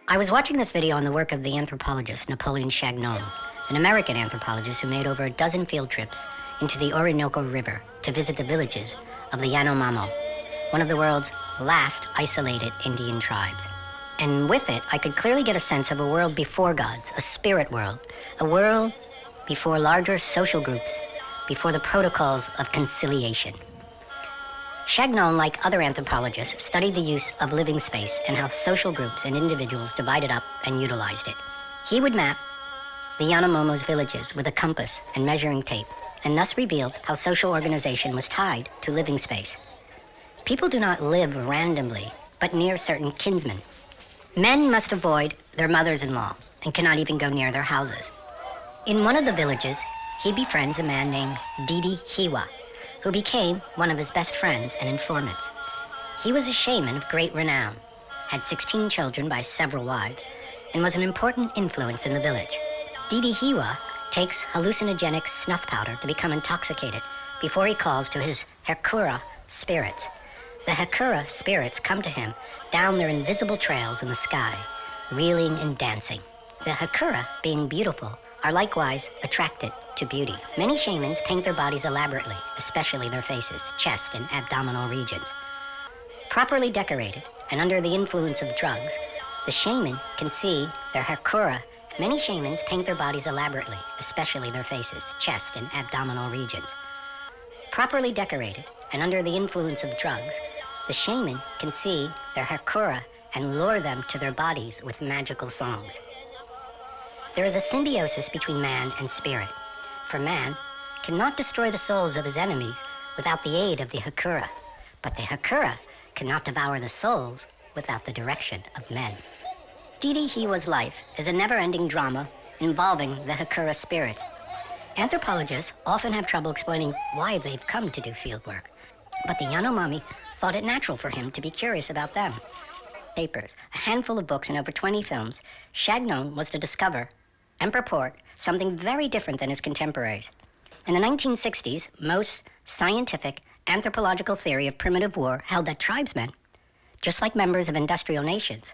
I was watching this video on the work of the anthropologist Napoleon Chagnon, an American anthropologist who made over a dozen field trips into the Orinoco River to visit the villages of the Yanomamo, one of the world's last isolated Indian tribes. And with it, I could clearly get a sense of a world before gods, a spirit world, a world before larger social groups, before the protocols of conciliation. Chagnon, like other anthropologists, studied the use of living space and how social groups and individuals divided up and utilized it. He would map the Yanomamo's villages with a compass and measuring tape, and thus revealed how social organization was tied to living space. People do not live randomly, but near certain kinsmen. Men must avoid their mothers-in-law and cannot even go near their houses. In one of the villages, he befriends a man named Didi Hiwa, who became one of his best friends and informants. He was a shaman of great renown, had 16 children by several wives, and was an important influence in the village. Didi Hiwa takes hallucinogenic snuff powder to become intoxicated before he calls to his Hekura spirits. The Hekura spirits come to him down their invisible trails in the sky, reeling and dancing. The Hekura, being beautiful, are likewise attracted to beauty. Many shamans paint their bodies elaborately, especially their faces, chest, and abdominal regions. Properly decorated and under the influence of drugs, the shaman can see their Hekura. Many shamans paint their bodies elaborately, especially their faces, chest, and abdominal regions. Properly decorated and under the influence of drugs, the shaman can see their Hekura and lure them to their bodies with magical songs. There is a symbiosis between man and spirit, for man cannot destroy the souls of his enemies without the aid of the Hekura, but the Hekura cannot devour the souls without the direction of men. Didi Hiwa's life is a never-ending drama involving the Hekura spirits. Anthropologists often have trouble explaining why they've come to do fieldwork, but the Yanomami thought it natural for him to be curious about them. Papers, a handful of books, and over 20 films, Chagnon was to discover and purport something very different than his contemporaries. In the 1960s, most scientific anthropological theory of primitive war held that tribesmen, just like members of industrial nations.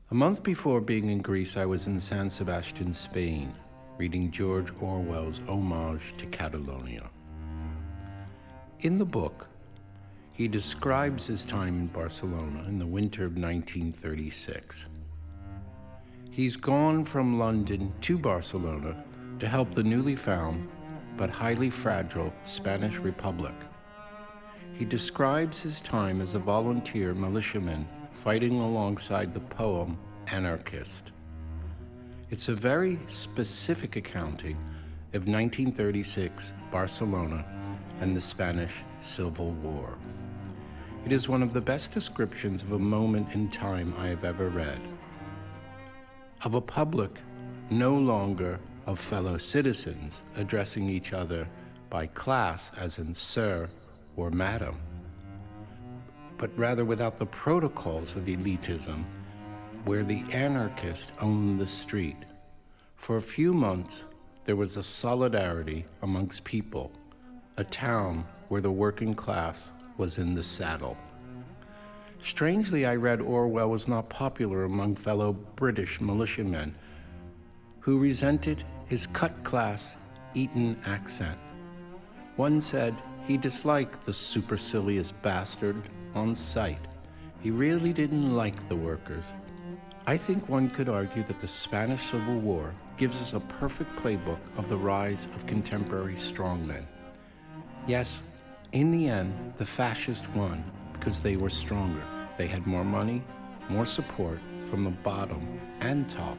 A month before being in Greece, I was in San Sebastian, Spain, reading George Orwell's Homage to Catalonia. In the book, he describes his time in Barcelona in the winter of 1936. He's gone from London to Barcelona to help the newly found but highly fragile Spanish Republic. He describes his time as a volunteer militiaman fighting alongside the poem Anarchist. It's a very specific accounting of 1936 Barcelona and the Spanish Civil War. It is one of the best descriptions of a moment in time I have ever read. Of a public no longer of fellow citizens addressing each other by class, as in sir or madam, but rather without the protocols of elitism, where the anarchist owned the street. For a few months, there was a solidarity amongst people, a town where the working class was in the saddle. Strangely, I read Orwell was not popular among fellow British militiamen who resented his cut-class Eton accent. One said he disliked the supercilious bastard on sight. He really didn't like the workers. I think one could argue that the Spanish Civil War gives us a perfect playbook of the rise of contemporary strongmen. Yes, in the end, the fascists won because they were stronger. They had more money, more support from the bottom and top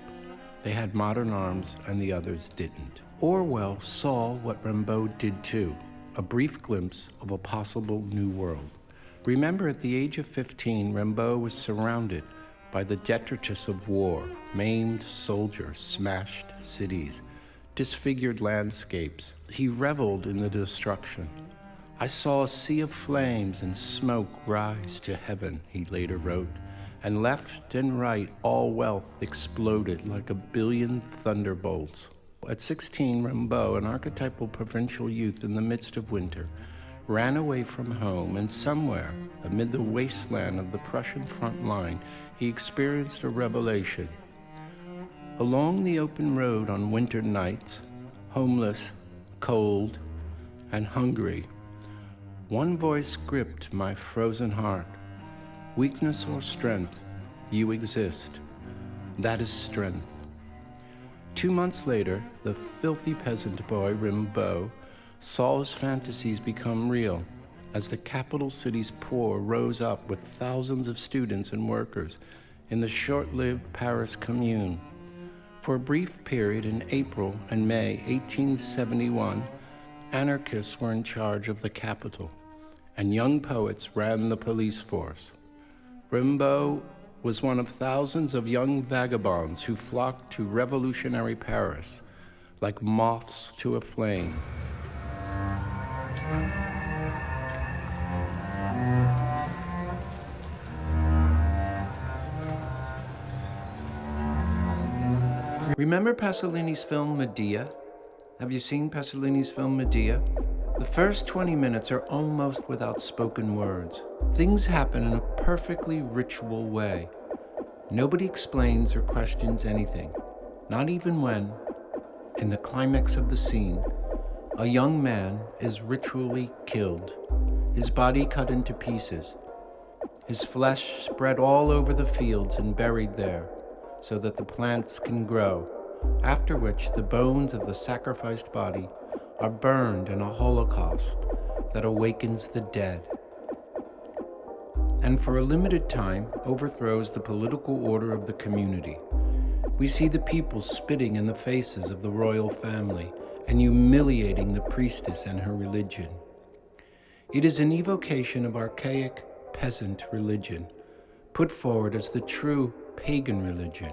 They had modern arms and the others didn't. Orwell saw what Rimbaud did too, a brief glimpse of a possible new world. Remember, at the age of 15, Rimbaud was surrounded by the detritus of war, maimed soldiers, smashed cities, disfigured landscapes. He reveled in the destruction. I saw a sea of flames and smoke rise to heaven, he later wrote, and left and right all wealth exploded like a billion thunderbolts. At 16, Rimbaud, an archetypal provincial youth in the midst of winter, ran away from home, and somewhere, amid the wasteland of the Prussian front line, he experienced a revelation. Along the open road on winter nights, homeless, cold, and hungry, one voice gripped my frozen heart. Weakness or strength, you exist. That is strength. 2 months later, the filthy peasant boy, Rimbaud, saw his fantasies become real as the capital city's poor rose up with thousands of students and workers in the short-lived Paris Commune. For a brief period in April and May 1871, anarchists were in charge of the capital, and young poets ran the police force. Rimbaud was one of thousands of young vagabonds who flocked to revolutionary Paris like moths to a flame. Remember Pasolini's film Medea? Have you seen Pasolini's film Medea? The first 20 minutes are almost without spoken words. Things happen in a perfectly ritual way. Nobody explains or questions anything, not even when, in the climax of the scene, a young man is ritually killed, his body cut into pieces, his flesh spread all over the fields and buried there so that the plants can grow, after which the bones of the sacrificed body are burned in a holocaust that awakens the dead, and for a limited time overthrows the political order of the community. We see the people spitting in the faces of the royal family and humiliating the priestess and her religion. It is an evocation of archaic peasant religion, put forward as the true pagan religion.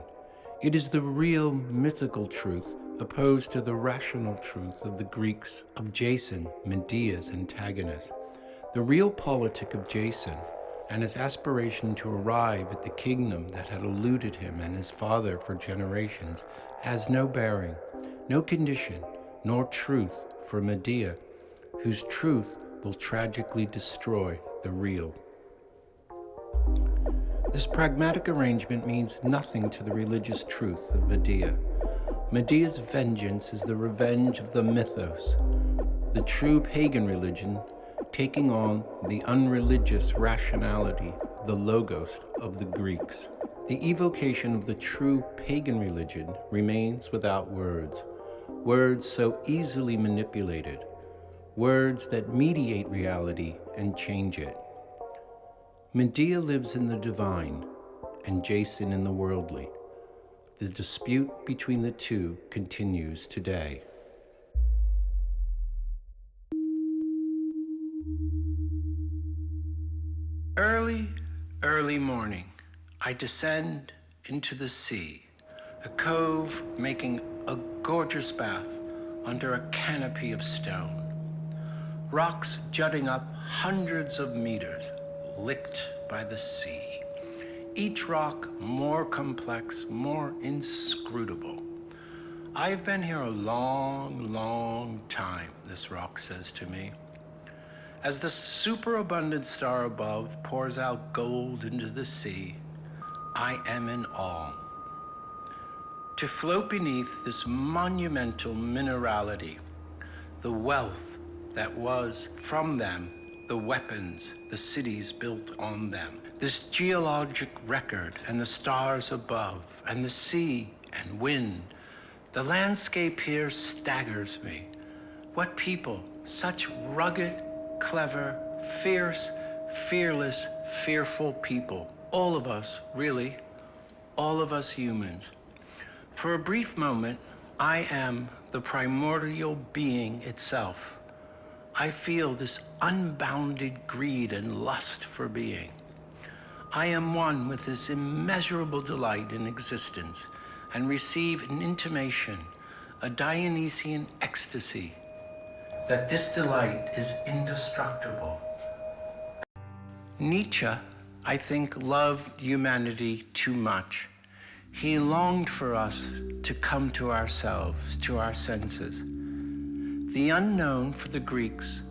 It is the real mythical truth opposed to the rational truth of the Greeks, of Jason, Medea's antagonist. The real politic of Jason and his aspiration to arrive at the kingdom that had eluded him and his father for generations has no bearing, no condition, nor truth for Medea, whose truth will tragically destroy the real. This pragmatic arrangement means nothing to the religious truth of Medea. Medea's vengeance is the revenge of the mythos, the true pagan religion taking on the unreligious rationality, the logos of the Greeks. The evocation of the true pagan religion remains without words, words so easily manipulated, words that mediate reality and change it. Medea lives in the divine and Jason in the worldly. The dispute between the two continues today. Early morning, I descend into the sea, a cove making a gorgeous bath under a canopy of stone. Rocks jutting up hundreds of meters, licked by the sea. Each rock more complex, more inscrutable. I've been here a long time, this rock says to me. As the superabundant star above pours out gold into the sea, I am in awe. To float beneath this monumental minerality, the wealth that was from them, the weapons, the cities built on them, this geologic record and the stars above, and the sea and wind. The landscape here staggers me. What people, such rugged, clever, fierce, fearless, fearful people. All of us, really, all of us humans. For a brief moment, I am the primordial being itself. I feel this unbounded greed and lust for being. I am one with this immeasurable delight in existence and receive an intimation, a Dionysian ecstasy, that this delight is indestructible. Nietzsche, I think, loved humanity too much. He longed for us to come to ourselves, to our senses. The unknown for the Greeks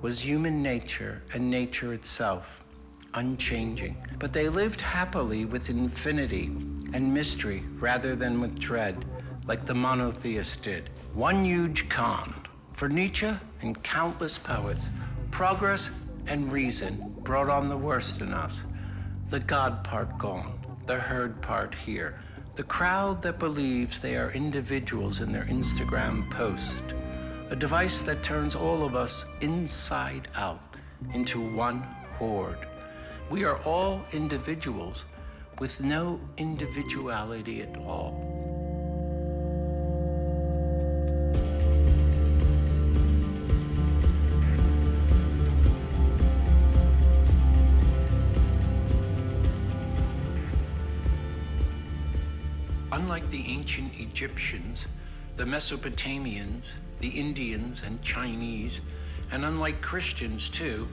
was human nature and nature itself, unchanging. But they lived happily with infinity and mystery rather than with dread, like the monotheists did. One huge con. For Nietzsche and countless poets, progress and reason brought on the worst in us. The God part gone, the herd part here. The crowd that believes they are individuals in their Instagram post. A device that turns all of us inside out into one horde. We are all individuals with no individuality at all. Unlike the ancient Egyptians, the Mesopotamians, the Indians and Chinese, and unlike Christians too,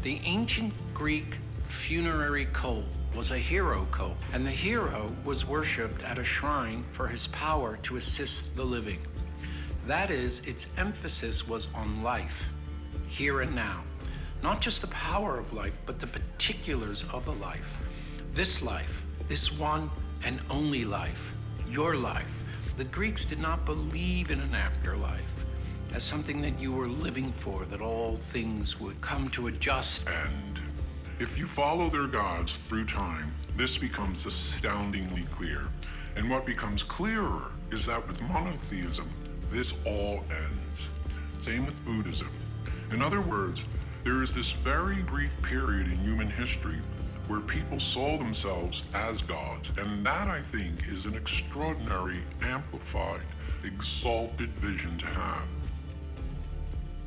the ancient Greek funerary cult was a hero cult, and the hero was worshipped at a shrine for his power to assist the living. That is, its emphasis was on life, here and now. Not just the power of life, but the particulars of the life. This one and only life, your life. The Greeks did not believe in an afterlife as something that you were living for, that all things would come to a just end. If you follow their gods through time, this becomes astoundingly clear. And what becomes clearer is that with monotheism, this all ends. Same with Buddhism. In other words, there is this very brief period in human history where people saw themselves as gods, and that, I think, is an extraordinary, amplified, exalted vision to have.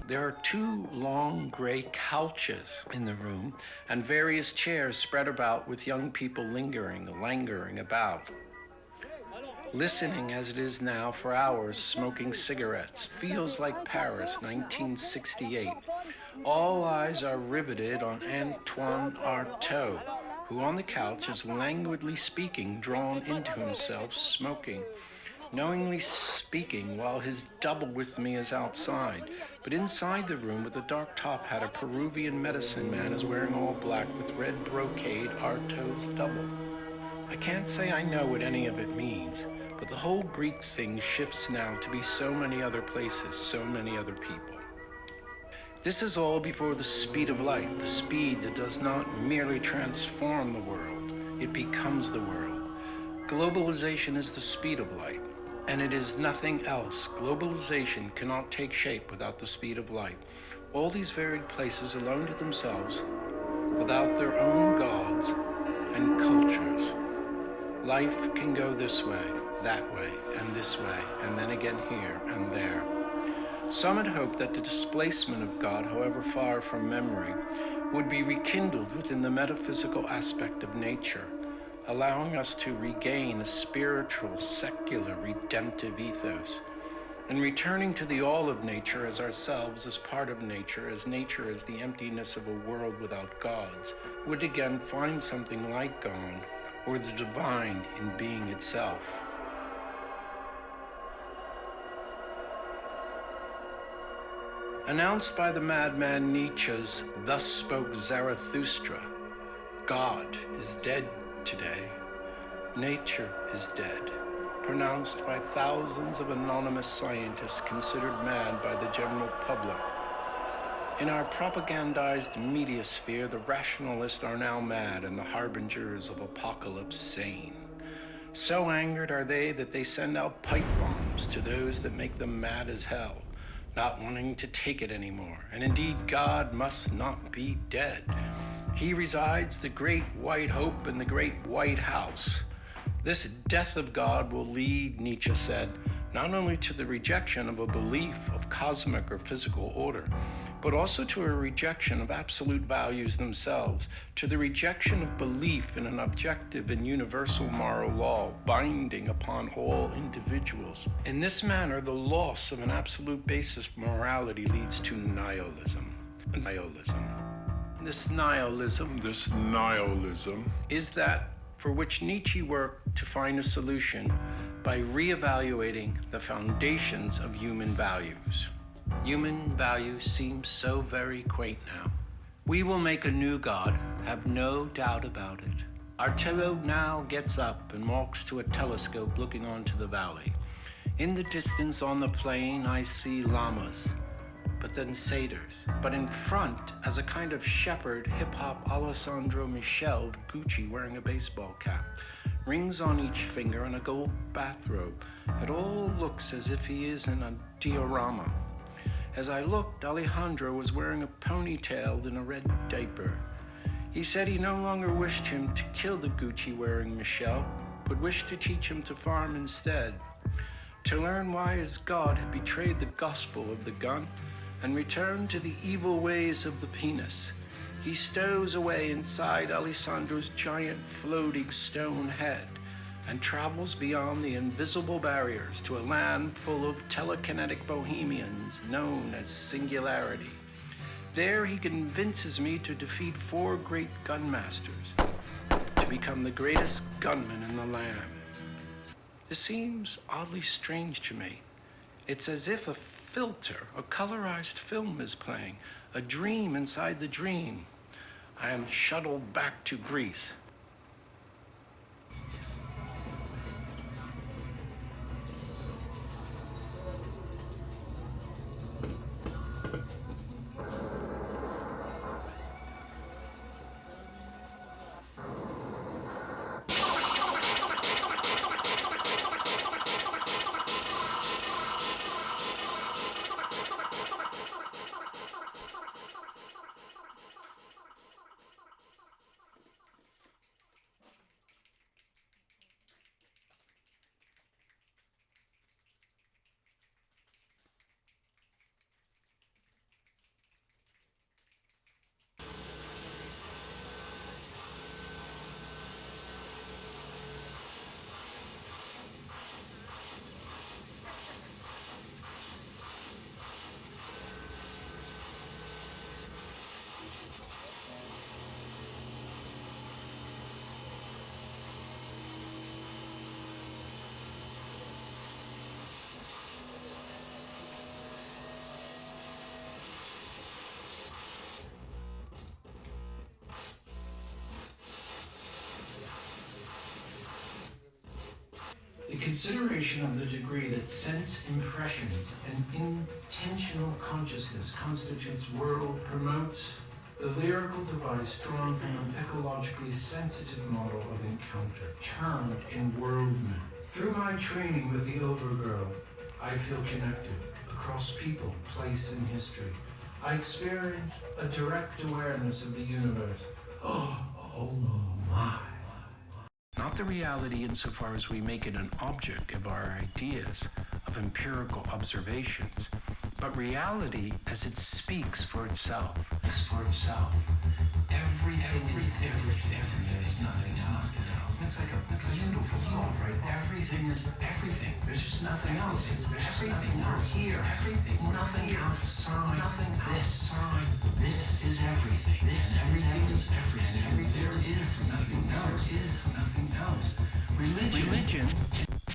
There are two long gray couches in the room and various chairs spread about with young people languoring about. Listening as it is now for hours, smoking cigarettes, feels like Paris, 1968. All eyes are riveted on Antoine Artaud, who on the couch is languidly speaking, drawn into himself, smoking, knowingly speaking while his double with me is outside. But inside the room with a dark top hat, a Peruvian medicine man is wearing all black with red brocade, Artaud's double. I can't say I know what any of it means, but the whole Greek thing shifts now to be so many other places, so many other people. This is all before the speed of light, the speed that does not merely transform the world, it becomes the world. Globalization is the speed of light, and it is nothing else. Globalization cannot take shape without the speed of light. All these varied places alone to themselves, without their own gods and cultures. Life can go this way, that way, and this way, and then again here and there. Some had hoped that the displacement of God, however far from memory, would be rekindled within the metaphysical aspect of nature, allowing us to regain a spiritual, secular, redemptive ethos, and returning to the all of nature as ourselves, as part of nature as the emptiness of a world without gods, would again find something like God, or the divine in being itself. Announced by the madman Nietzsche's "Thus spoke Zarathustra," God is dead today. Nature is dead, pronounced by thousands of anonymous scientists considered mad by the general public. In our propagandized media sphere, the rationalists are now mad and the harbingers of apocalypse sane. So angered are they that they send out pipe bombs to those that make them mad as hell, not wanting to take it anymore. And indeed, God must not be dead. He resides the great white hope in the great White House. This death of God will lead, Nietzsche said, not only to the rejection of a belief of cosmic or physical order, but also to a rejection of absolute values themselves, to the rejection of belief in an objective and universal moral law binding upon all individuals. In this manner, the loss of an absolute basis for morality leads to nihilism. This nihilism is that for which Nietzsche worked to find a solution by reevaluating the foundations of human values. Human values seem so very quaint now. We will make a new God, have no doubt about it. Arturo now gets up and walks to a telescope looking onto the valley. In the distance on the plain, I see llamas, but then satyrs. But in front, as a kind of shepherd, hip-hop Alessandro Michel of Gucci wearing a baseball cap, rings on each finger and a gold bathrobe. It all looks as if he is in a diorama. As I looked, Alejandro was wearing a ponytail and a red diaper. He said he no longer wished him to kill the Gucci-wearing Michel, but wished to teach him to farm instead, to learn why his God had betrayed the gospel of the gun and returned to the evil ways of the penis. He stows away inside Alessandro's giant floating stone head and travels beyond the invisible barriers to a land full of telekinetic bohemians known as Singularity. There he convinces me to defeat 4 great gunmasters, to become the greatest gunman in the land. This seems oddly strange to me. It's as if a filter, a colorized film is playing, a dream inside the dream. I am shuttled back to Greece. The consideration of the degree that sense impressions and intentional consciousness constitutes world promotes the lyrical device drawn from an ecologically sensitive model of encounter, termed enworldment. Through my training with the Overgirl, I feel connected across people, place, and history. I experience a direct awareness of the universe. Oh my. Not the reality insofar as we make it an object of our ideas, of empirical observations, but reality as it speaks for itself. Everything is nothing else. That's a beautiful love, right? Everything is everything. There's just nothing else. It's everything out here. Everything. Nothing outside. Nothing outside. This is everything. This everything is everything. Everything is nothing else. Is nothing else. Religion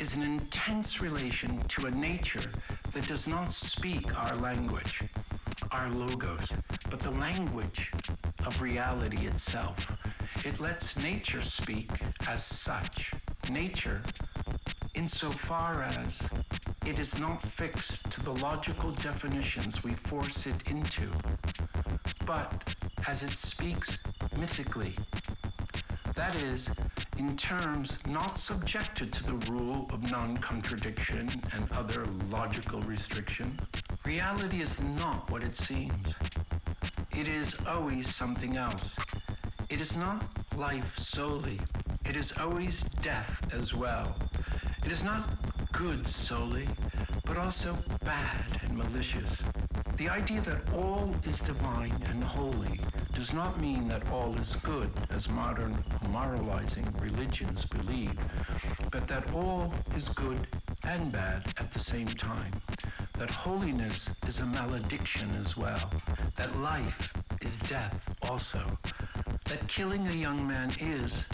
is an intense relation to a nature that does not speak our language, our logos, but the language of reality itself. It lets nature speak as such. Nature, insofar as it is not fixed to the logical definitions we force it into, but as it speaks mythically. That is, in terms not subjected to the rule of non-contradiction and other logical restriction. Reality is not what it seems. It is always something else. It is not life solely. it is always death as well. It is not good solely, but also bad and malicious. The idea that all is divine and holy does not mean that all is good, as modern moralizing religions believe, but that all is good and bad at the same time, that holiness is a malediction as well, that life is death also, that killing a young man is,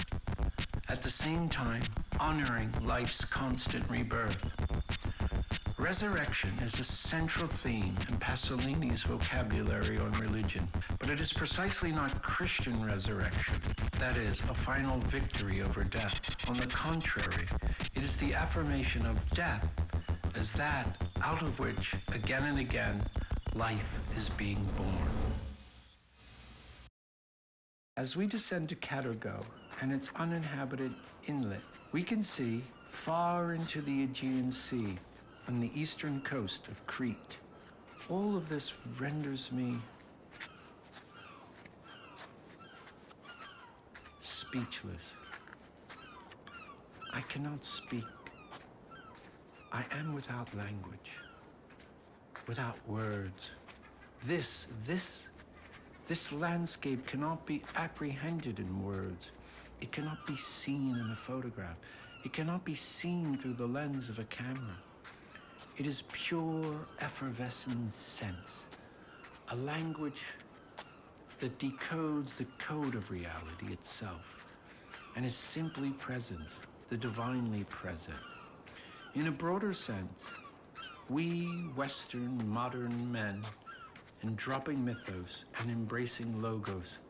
at the same time, honoring life's constant rebirth. Resurrection is a central theme in Pasolini's vocabulary on religion, but it is precisely not Christian resurrection, that is, a final victory over death. On the contrary, it is the affirmation of death as that out of which, again and again, life is being born. As we descend to Katergo and its uninhabited inlet, we can see far into the Aegean Sea on the eastern coast of Crete. All of this renders me speechless. I cannot speak. I am without language, without words. This landscape cannot be apprehended in words. It cannot be seen in a photograph. It cannot be seen through the lens of a camera. It is pure effervescent sense, a language that decodes the code of reality itself and is simply presence, the divinely present. In a broader sense, we Western modern men, in dropping mythos and embracing logos,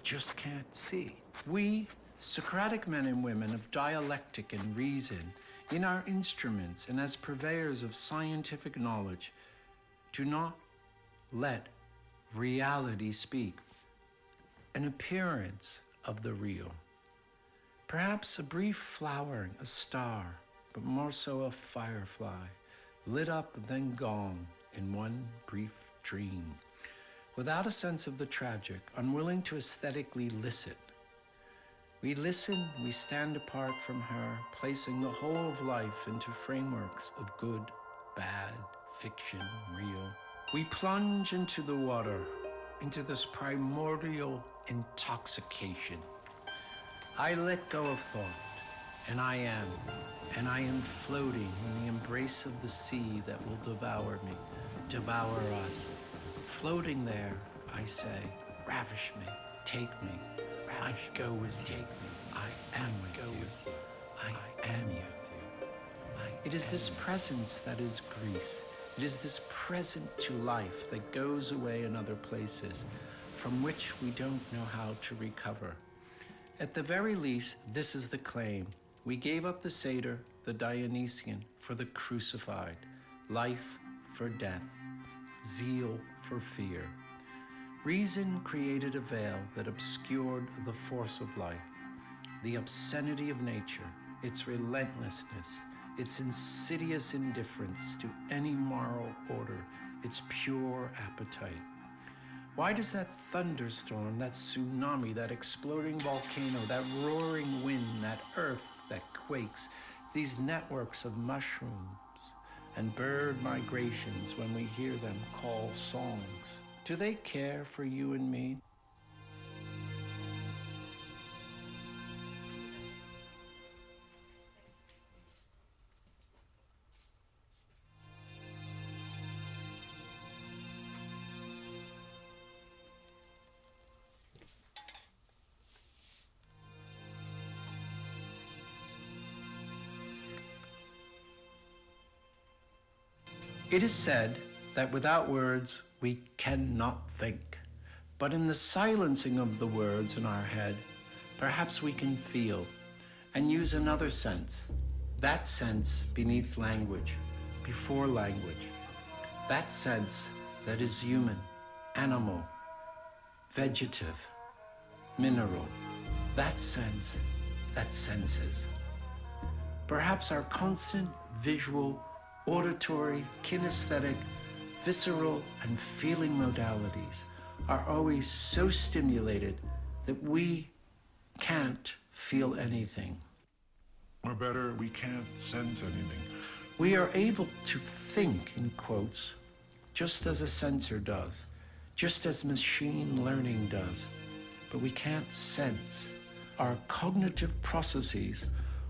just can't see. We Socratic men and women of dialectic and reason, in our instruments and as purveyors of scientific knowledge, do not let reality speak, an appearance of the real. Perhaps a brief flowering, a star, but more so a firefly, lit up then gone in one brief dream, without a sense of the tragic, unwilling to aesthetically listen. We listen, we stand apart from her, placing the whole of life into frameworks of good, bad, fiction, real. We plunge into the water, into this primordial intoxication. I let go of thought, and I am floating in the embrace of the sea that will devour me, devour us. Floating there, I say, ravish me, take me. I go with you. Take me. I am with you. I am with you. It is this presence that is Greece. It is this present to life that goes away in other places, from which we don't know how to recover. At the very least, this is the claim. We gave up the satyr, the Dionysian, for the crucified, life for death, zeal for fear. Reason created a veil that obscured the force of life, the obscenity of nature, its relentlessness, its insidious indifference to any moral order, its pure appetite. Why does that thunderstorm, that tsunami, that exploding volcano, that roaring wind, that earth that quakes, these networks of mushrooms and bird migrations, when we hear them call songs, do they care for you and me? It is said that without words, we cannot think. But in the silencing of the words in our head, perhaps we can feel and use another sense, that sense beneath language, before language, that sense that is human, animal, vegetative, mineral, that sense that senses. Perhaps our constant visual, auditory, kinesthetic, visceral, and feeling modalities are always so stimulated that we can't feel anything. Or better, we can't sense anything. We are able to think, in quotes, just as a sensor does, just as machine learning does, but we can't sense. Our cognitive processes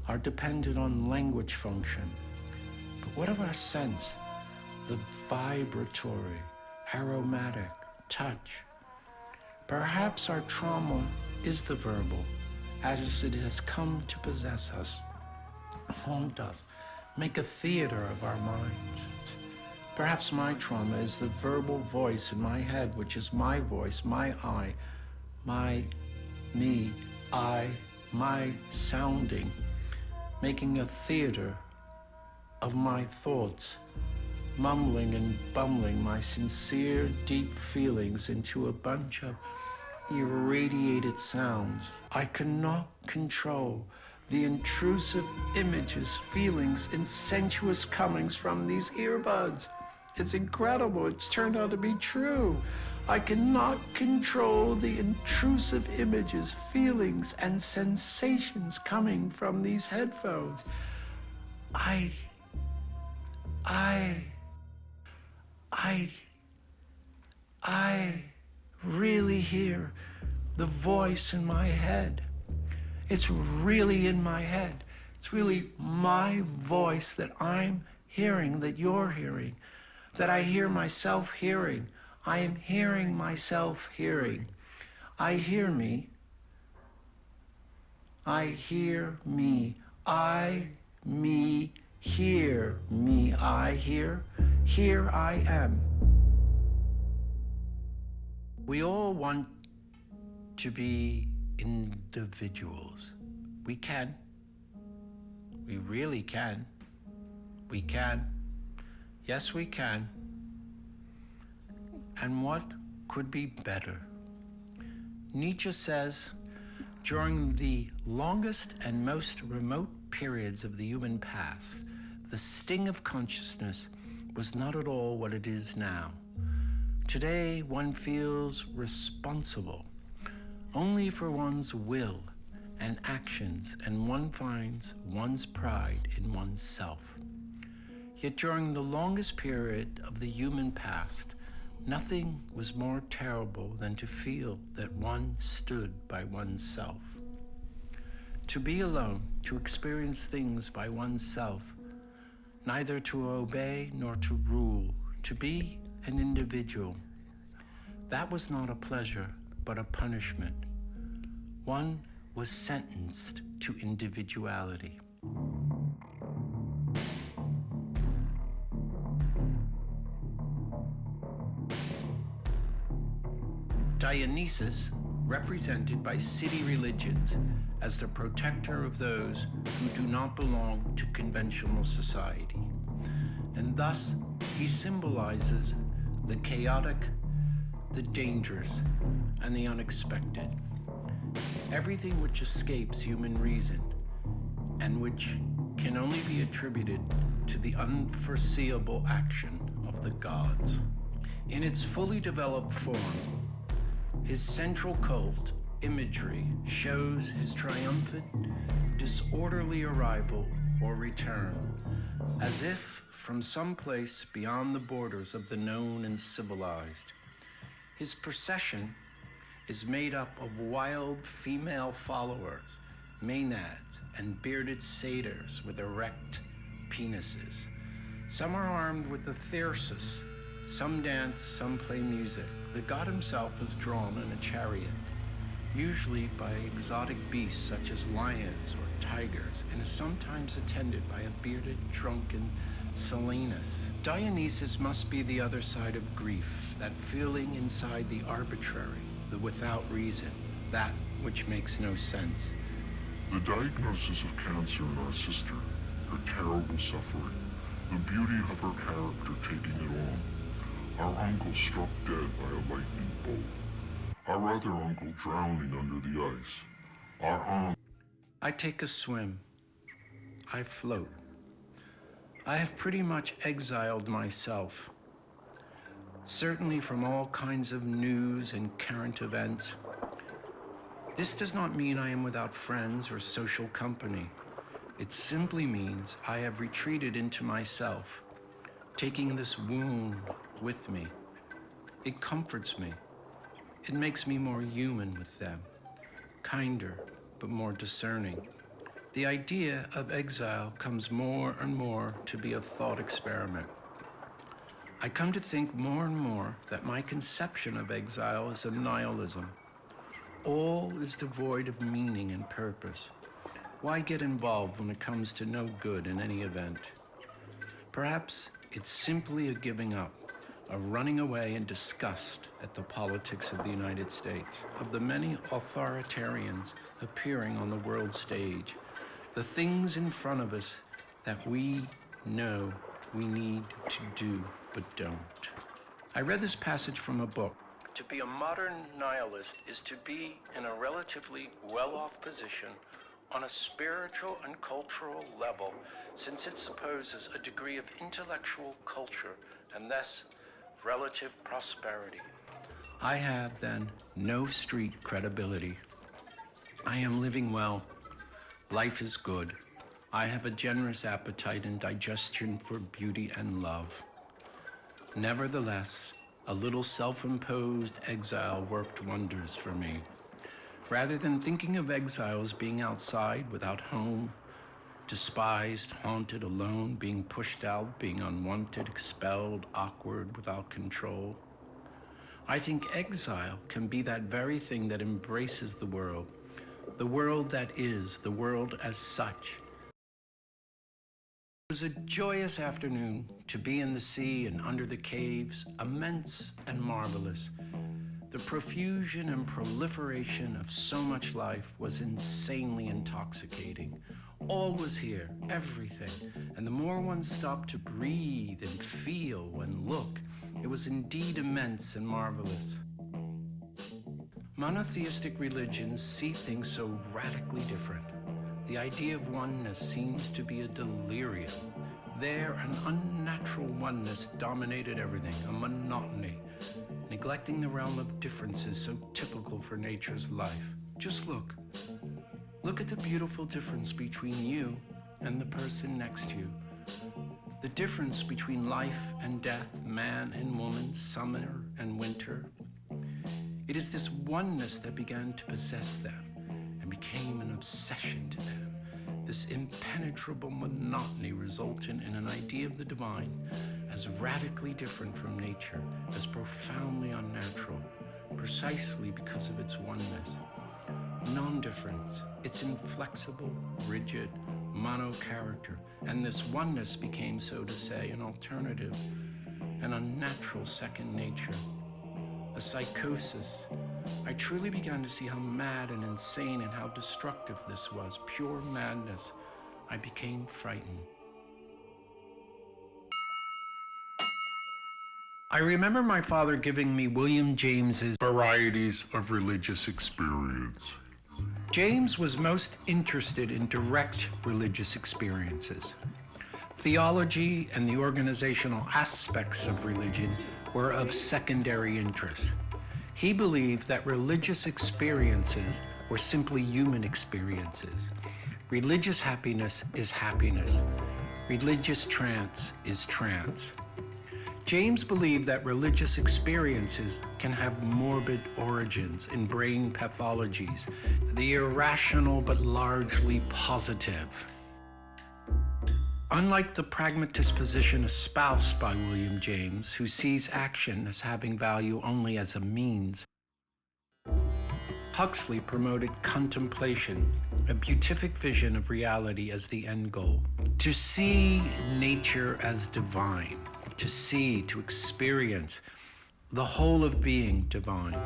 are dependent on language function. But what of our sense? The vibratory, aromatic touch. Perhaps our trauma is the verbal, as it has come to possess us, haunt us, make a theater of our minds. Perhaps my trauma is the verbal voice in my head, which is my voice, my I, my me, I, my sounding, making a theater of my thoughts, mumbling and bumbling my sincere, deep feelings into a bunch of irradiated sounds. I cannot control the intrusive images, feelings, and sensuous comings from these earbuds. It's incredible. It's turned out to be true. I cannot control the intrusive images, feelings, and sensations coming from these headphones. I really hear the voice in my head. It's really in my head. It's really my voice that I'm hearing, that you're hearing, that I hear myself hearing. I am hearing myself hearing. I hear me. I hear me. I, me, hear me. I hear. Here I am. We all want to be individuals. We can. We really can. We can. Yes, we can. And what could be better? Nietzsche says, during the longest and most remote periods of the human past, the sting of consciousness was not at all what it is now. Today, one feels responsible only for one's will and actions, and one finds one's pride in oneself. Yet during the longest period of the human past, nothing was more terrible than to feel that one stood by oneself. To be alone, to experience things by oneself, neither to obey nor to rule, to be an individual. That was not a pleasure, but a punishment. One was sentenced to individuality. Dionysus, represented by city religions as the protector of those who do not belong to conventional society. And thus, he symbolizes the chaotic, the dangerous, and the unexpected. Everything which escapes human reason and which can only be attributed to the unforeseeable action of the gods. In its fully developed form, his central cult imagery shows his triumphant, disorderly arrival or return, as if from some place beyond the borders of the known and civilized. His procession is made up of wild female followers, maenads, and bearded satyrs with erect penises. Some are armed with the thyrsus, some dance, some play music. The god himself is drawn in a chariot, usually by exotic beasts such as lions or tigers, and is sometimes attended by a bearded, drunken Silenus. Dionysus must be the other side of grief, that feeling inside the arbitrary, the without reason, that which makes no sense. The diagnosis of cancer in our sister, her terrible suffering, the beauty of her character taking it all. Our uncle struck dead by a lightning bolt. Our other uncle drowning under the ice. Our aunt. I take a swim. I float. I have pretty much exiled myself, certainly from all kinds of news and current events. This does not mean I am without friends or social company. It simply means I have retreated into myself, taking this wound with me. It comforts me. It makes me more human with them, kinder, but more discerning. The idea of exile comes more and more to be a thought experiment. I come to think more and more that my conception of exile is a nihilism. All is devoid of meaning and purpose. Why get involved when it comes to no good in any event? Perhaps it's simply a giving up, a running away in disgust at the politics of the United States, of the many authoritarians appearing on the world stage, the things in front of us that we know we need to do but don't. I read this passage from a book. To be a modern nihilist is to be in a relatively well-off position on a spiritual and cultural level, since it supposes a degree of intellectual culture and thus relative prosperity. I have, then, no street credibility. I am living well. Life is good. I have a generous appetite and digestion for beauty and love. Nevertheless, a little self-imposed exile worked wonders for me. Rather than thinking of exile as being outside, without home, despised, haunted, alone, being pushed out, being unwanted, expelled, awkward, without control, I think exile can be that very thing that embraces the world that is, the world as such. It was a joyous afternoon to be in the sea and under the caves, immense and marvelous. The profusion and proliferation of so much life was insanely intoxicating. All was here, everything, and the more one stopped to breathe and feel and look, it was indeed immense and marvelous. Monotheistic religions see things so radically different. The idea of oneness seems to be a delirium. There, an unnatural oneness dominated everything, a monotony, neglecting the realm of differences so typical for nature's life. Just look. Look at the beautiful difference between you and the person next to you. The difference between life and death, man and woman, summer and winter. It is this oneness that began to possess them and became an obsession to them. This impenetrable monotony resulted in an idea of the divine as radically different from nature, as profoundly unnatural, precisely because of its oneness. Non-difference, its inflexible, rigid, mono-character, and this oneness became, so to say, an alternative, an unnatural second nature, a psychosis. I truly began to see how mad and insane and how destructive this was, pure madness. I became frightened. I remember my father giving me William James's Varieties of Religious Experience. James was most interested in direct religious experiences. Theology and the organizational aspects of religion were of secondary interest. He believed that religious experiences were simply human experiences. Religious happiness is happiness. Religious trance is trance. James believed that religious experiences can have morbid origins in brain pathologies, the irrational but largely positive. Unlike the pragmatist position espoused by William James, who sees action as having value only as a means, Huxley promoted contemplation, a beatific vision of reality as the end goal. To see nature as divine, to see, to experience the whole of being divine.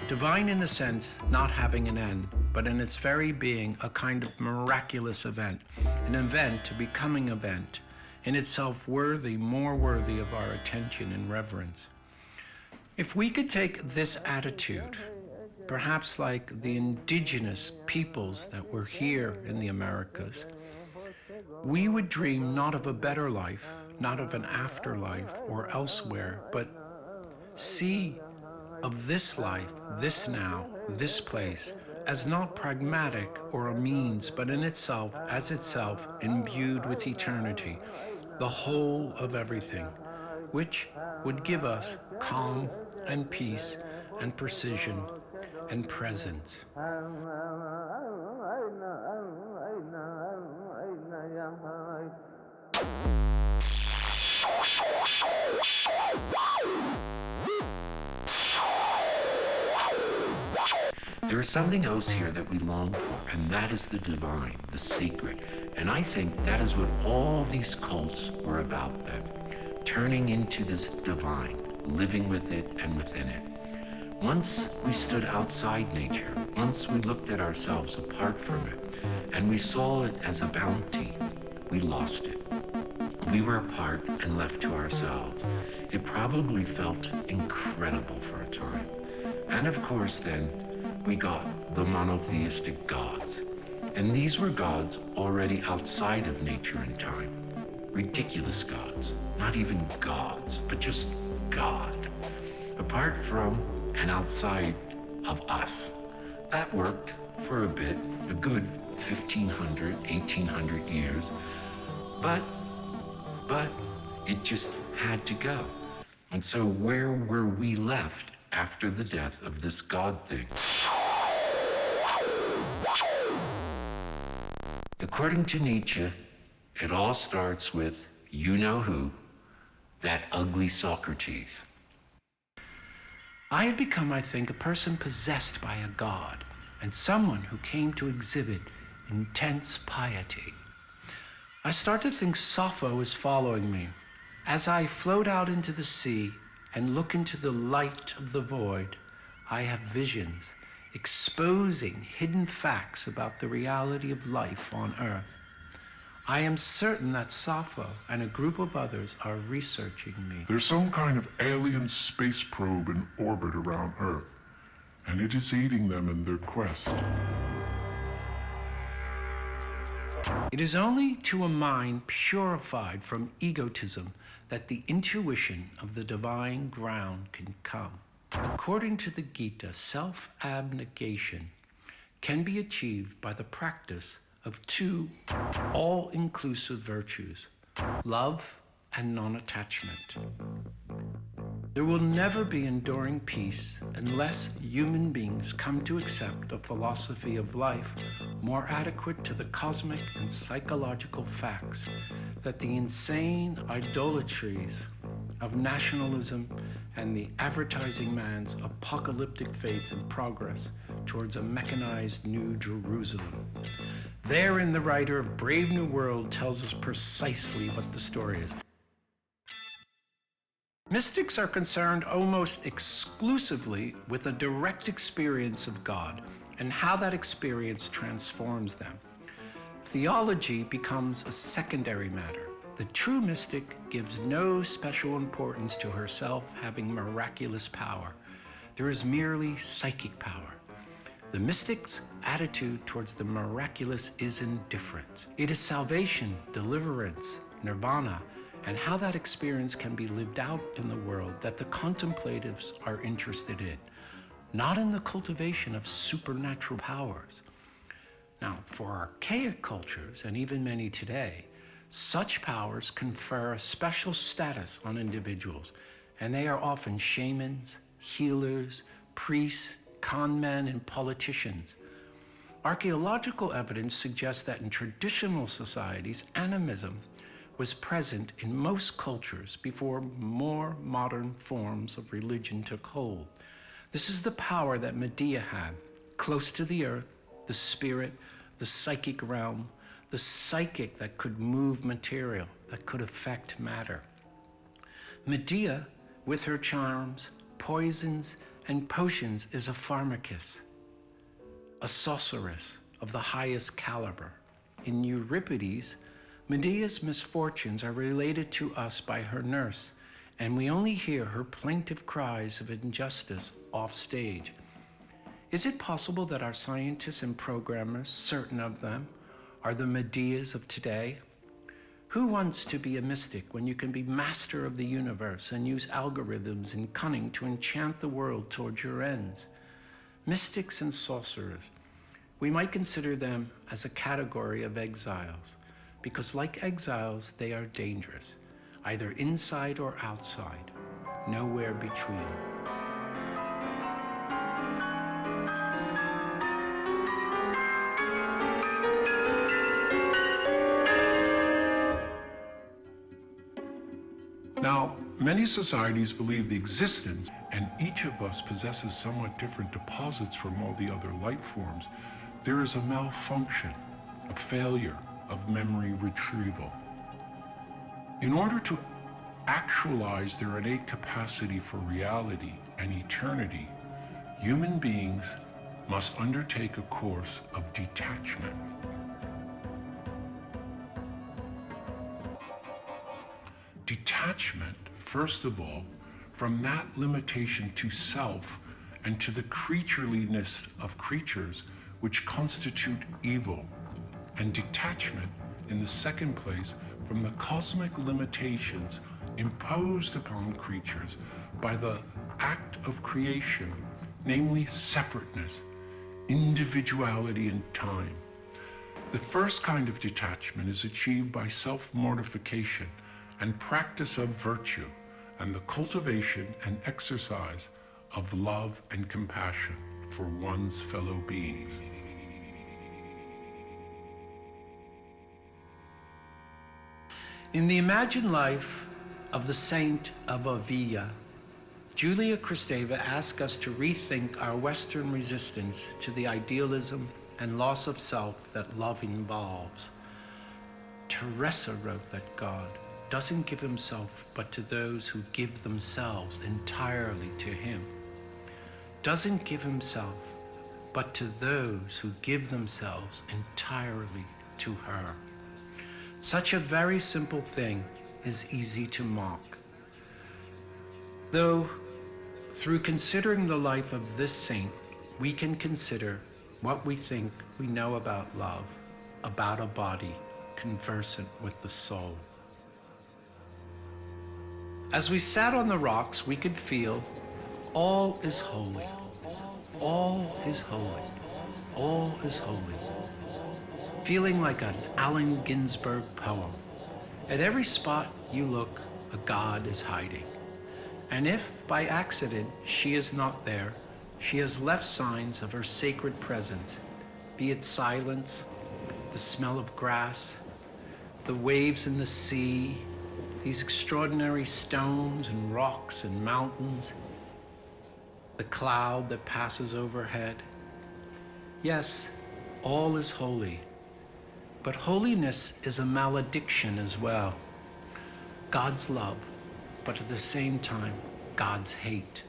Divine in the sense not having an end, but in its very being a kind of miraculous event, an event to becoming event, in itself worthy, more worthy of our attention and reverence. If we could take this attitude, perhaps like the indigenous peoples that were here in the Americas, we would dream not of a better life, not of an afterlife or elsewhere, but see of this life, this now, this place, as not pragmatic or a means, but in itself, as itself, imbued with eternity, the whole of everything, which would give us calm and peace and precision and presence. There is something else here that we long for, and that is the divine, the sacred. And I think that is what all these cults were about then, turning into this divine, living with it and within it. Once we stood outside nature, once we looked at ourselves apart from it, and we saw it as a bounty, we lost it. We were apart and left to ourselves. It probably felt incredible for a time. And of course then, we got the monotheistic gods. And these were gods already outside of nature and time. Ridiculous gods. Not even gods, but just God. Apart from and outside of us. That worked for a bit, a good 1,500, 1,800 years. But it just had to go. And so where were we left after the death of this God thing? According to Nietzsche, it all starts with you know who, that ugly Socrates. I had become, I think, a person possessed by a god, and someone who came to exhibit intense piety. I start to think Sappho is following me. As I float out into the sea and look into the light of the void, I have visions exposing hidden facts about the reality of life on Earth. I am certain that Sappho and a group of others are researching me. There's some kind of alien space probe in orbit around Earth, and it is aiding them in their quest. It is only to a mind purified from egotism that the intuition of the divine ground can come. According to the Gita, self-abnegation can be achieved by the practice of two all-inclusive virtues, love and non-attachment. There will never be enduring peace unless human beings come to accept a philosophy of life more adequate to the cosmic and psychological facts that the insane idolatries of nationalism and the advertising man's apocalyptic faith in progress towards a mechanized New Jerusalem. Therein, the writer of Brave New World tells us precisely what the story is. Mystics are concerned almost exclusively with a direct experience of God and how that experience transforms them. Theology becomes a secondary matter. The true mystic gives no special importance to herself having miraculous power. There is merely psychic power. The mystic's attitude towards the miraculous is indifferent. It is salvation, deliverance, nirvana, and how that experience can be lived out in the world that the contemplatives are interested in, not in the cultivation of supernatural powers. Now, for archaic cultures, and even many today, such powers confer a special status on individuals, and they are often shamans, healers, priests, con men, and politicians. Archaeological evidence suggests that in traditional societies, animism was present in most cultures before more modern forms of religion took hold. This is the power that Medea had, close to the earth, the spirit, the psychic realm, the psychic that could move material, that could affect matter. Medea, with her charms, poisons, and potions, is a pharmacist, a sorceress of the highest caliber. In Euripides, Medea's misfortunes are related to us by her nurse, and we only hear her plaintive cries of injustice off stage. Is it possible that our scientists and programmers, certain of them, are the Medeas of today? Who wants to be a mystic when you can be master of the universe and use algorithms and cunning to enchant the world towards your ends? Mystics and sorcerers, We might consider them as a category of exiles, because like exiles, they are dangerous, either inside or outside, nowhere between. Now, many societies believe the existence, and each of us possesses somewhat different deposits from all the other life forms. There is a malfunction, a failure of memory retrieval. In order to actualize their innate capacity for reality and eternity, human beings must undertake a course of detachment. Detachment, first of all, from that limitation to self and to the creatureliness of creatures which constitute evil, and detachment, in the second place, from the cosmic limitations imposed upon creatures by the act of creation, namely separateness, individuality, and time. The first kind of detachment is achieved by self-mortification and practice of virtue, and the cultivation and exercise of love and compassion for one's fellow beings. In the imagined life of the Saint of Avila, Julia Kristeva asks us to rethink our Western resistance to the idealism and loss of self that love involves. Teresa wrote that God doesn't give himself but to those who give themselves entirely to him. Doesn't give himself but to those who give themselves entirely to her. Such a very simple thing is easy to mock. Though, through considering the life of this saint, we can consider what we think we know about love, about a body conversant with the soul. As we sat on the rocks, we could feel all is holy, all is holy, all is holy. Feeling like an Allen Ginsberg poem. At every spot you look, a god is hiding. And if by accident she is not there, she has left signs of her sacred presence, be it silence, the smell of grass, the waves in the sea, these extraordinary stones and rocks and mountains, the cloud that passes overhead. Yes, all is holy, but holiness is a malediction as well. God's love, but at the same time, God's hate.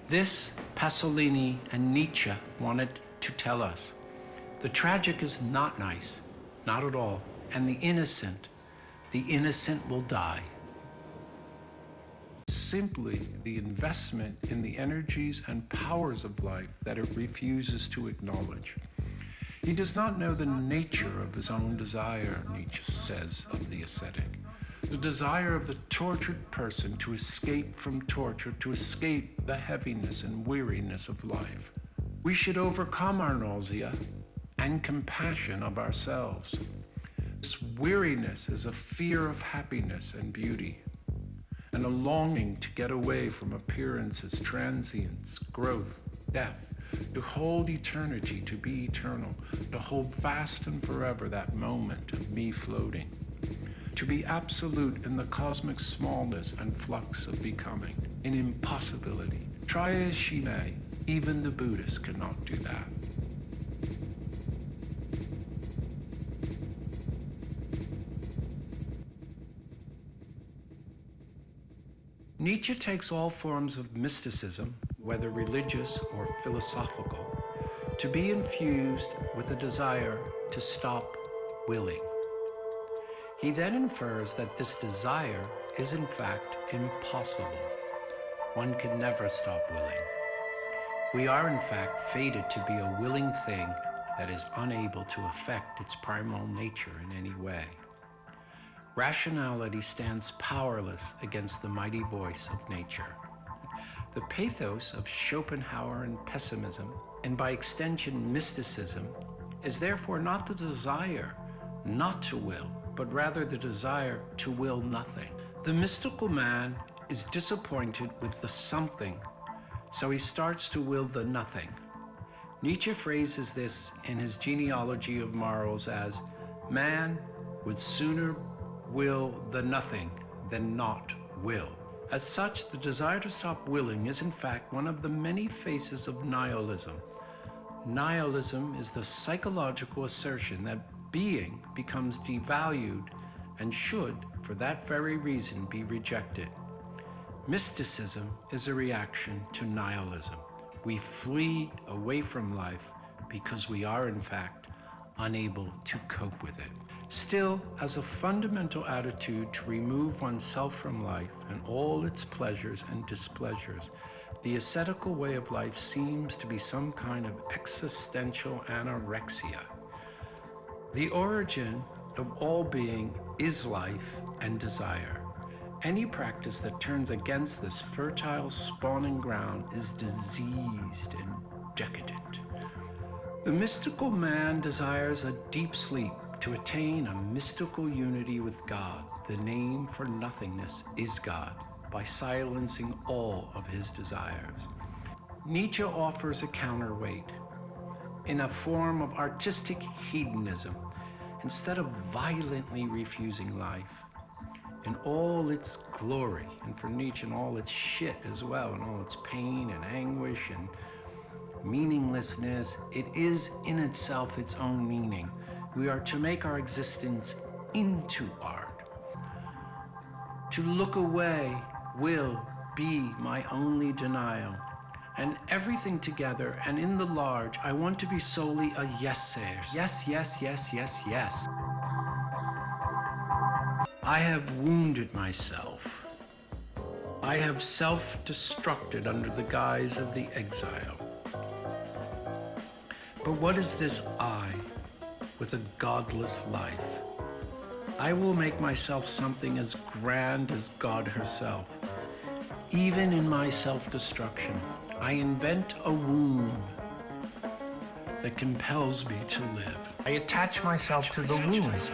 This Pasolini and Nietzsche wanted to tell us. The tragic is not nice, not at all, and the innocent will die. Simply the investment in the energies and powers of life that it refuses to acknowledge. He does not know the nature of his own desire, Nietzsche says of the ascetic. The desire of the tortured person to escape from torture, to escape the heaviness and weariness of life. We should overcome our nausea and compassion of ourselves. This weariness is a fear of happiness and beauty, and a longing to get away from appearances, transience, growth, death, to hold eternity, to be eternal, to hold fast and forever that moment of me floating, to be absolute in the cosmic smallness and flux of becoming, in impossibility. Try as she may, even the Buddhists cannot do that. Nietzsche takes all forms of mysticism, whether religious or philosophical, to be infused with a desire to stop willing. He then infers that this desire is in fact impossible. One can never stop willing. We are in fact fated to be a willing thing that is unable to affect its primal nature in any way. Rationality stands powerless against the mighty voice of nature. The pathos of Schopenhauer and pessimism and by extension mysticism, is therefore not the desire not to will, but rather the desire to will nothing. The mystical man is disappointed with the something, so he starts to will the nothing. Nietzsche phrases this in his genealogy of morals as, man would sooner will the nothing than not will. As such, the desire to stop willing is in fact one of the many faces of nihilism. Nihilism is the psychological assertion that being becomes devalued and should, for that very reason, be rejected. Mysticism is a reaction to nihilism. We flee away from life because we are, in fact, unable to cope with it. Still, as a fundamental attitude to remove oneself from life and all its pleasures and displeasures, the ascetical way of life seems to be some kind of existential anorexia. The origin of all being is life and desire. Any practice that turns against this fertile spawning ground is diseased and decadent. The mystical man desires a deep sleep to attain a mystical unity with God. The name for nothingness is God, by silencing all of his desires. Nietzsche offers a counterweight in a form of artistic hedonism, instead of violently refusing life in all its glory, and for Nietzsche in all its shit as well, and all its pain and anguish and meaninglessness. It is in itself its own meaning. We are to make our existence into art. To look away will be my only denial. And everything together and in the large, I want to be solely a yes-sayer. Yes, yes, yes, yes, yes. I have wounded myself. I have self-destructed under the guise of the exile. But what is this I with a godless life? I will make myself something as grand as God herself. Even in my self-destruction, I invent a wound that compels me to live. I attach myself to the wound.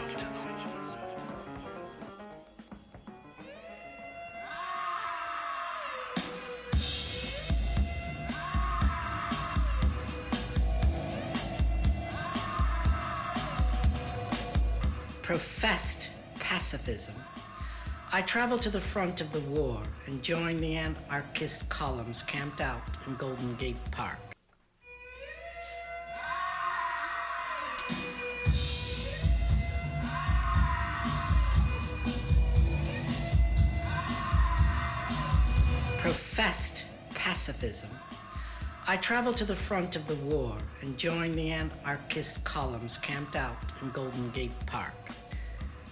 Professed pacifism. I traveled to the front of the war and joined the anarchist columns camped out in Golden Gate Park. Professed pacifism. I traveled to the front of the war and joined the anarchist columns camped out in Golden Gate Park.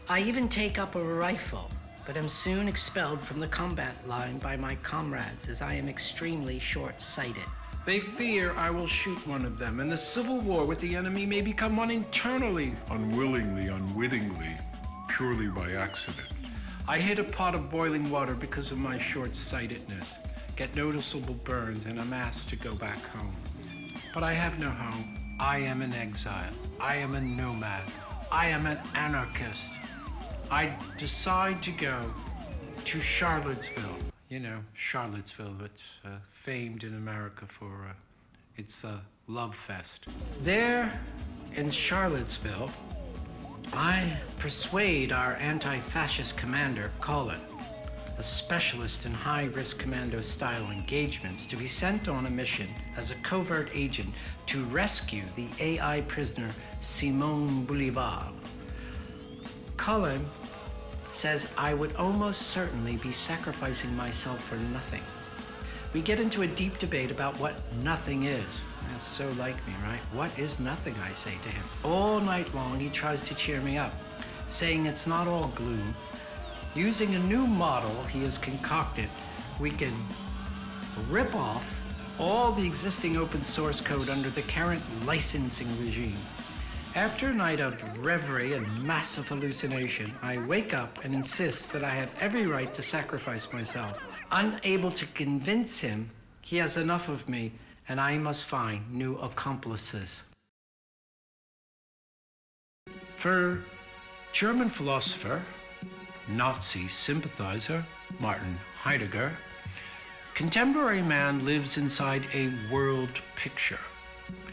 I even take up a rifle, but am soon expelled from the combat line by my comrades as I am extremely short-sighted. They fear I will shoot one of them, and the civil war with the enemy may become one internally. Unwillingly, unwittingly, purely by accident. I hit a pot of boiling water because of my short-sightedness, get noticeable burns, and am asked to go back home. But I have no home. I am an exile. I am a nomad. I am an anarchist. I decide to go to Charlottesville. You know, Charlottesville, it's famed in America for its love fest. There in Charlottesville, I persuade our anti-fascist commander, Colin, a specialist in high-risk commando-style engagements, to be sent on a mission as a covert agent to rescue the AI prisoner Simone Bolivar. Colin says I would almost certainly be sacrificing myself for nothing. We get into a deep debate about what nothing is. That's so like me, right? What is nothing, I say to him. All night long, he tries to cheer me up, saying it's not all gloom. Using a new model he has concocted, we can rip off all the existing open source code under the current licensing regime. After a night of reverie and massive hallucination, I wake up and insist that I have every right to sacrifice myself. Unable to convince him he has enough of me and I must find new accomplices. For German philosopher, Nazi sympathizer Martin Heidegger, contemporary man lives inside a world picture,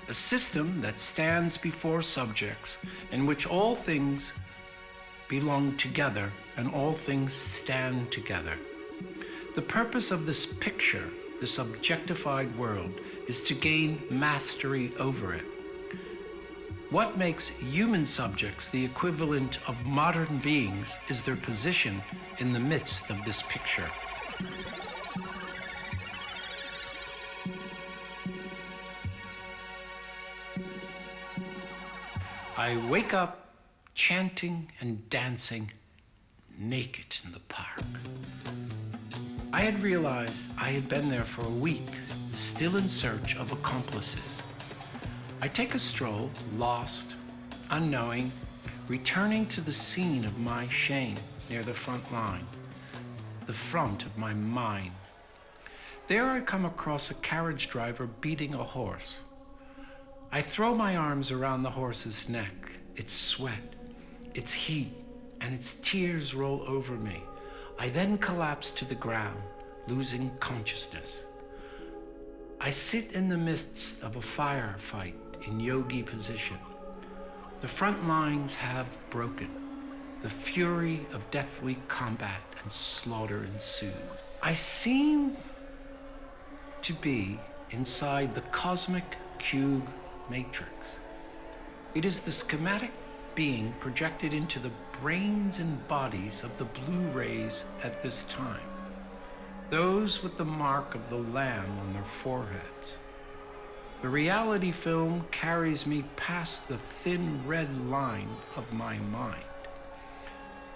a system that stands before subjects in which all things belong together and all things stand together. The purpose of this picture, this objectified world, is to gain mastery over it. What makes human subjects the equivalent of modern beings is their position in the midst of this picture. I wake up chanting and dancing naked in the park. I had realized I had been there for a week, still in search of accomplices. I take a stroll, lost, unknowing, returning to the scene of my shame near the front line, the front of my mind. There I come across a carriage driver beating a horse. I throw my arms around the horse's neck, its sweat, its heat, and its tears roll over me. I then collapse to the ground, losing consciousness. I sit in the midst of a firefight in yogi position. The front lines have broken. The fury of deathly combat and slaughter ensued. I seem to be inside the cosmic cube matrix. It is the schematic being projected into the brains and bodies of the blue rays at this time, those with the mark of the Lamb on their foreheads. The reality film carries me past the thin red line of my mind.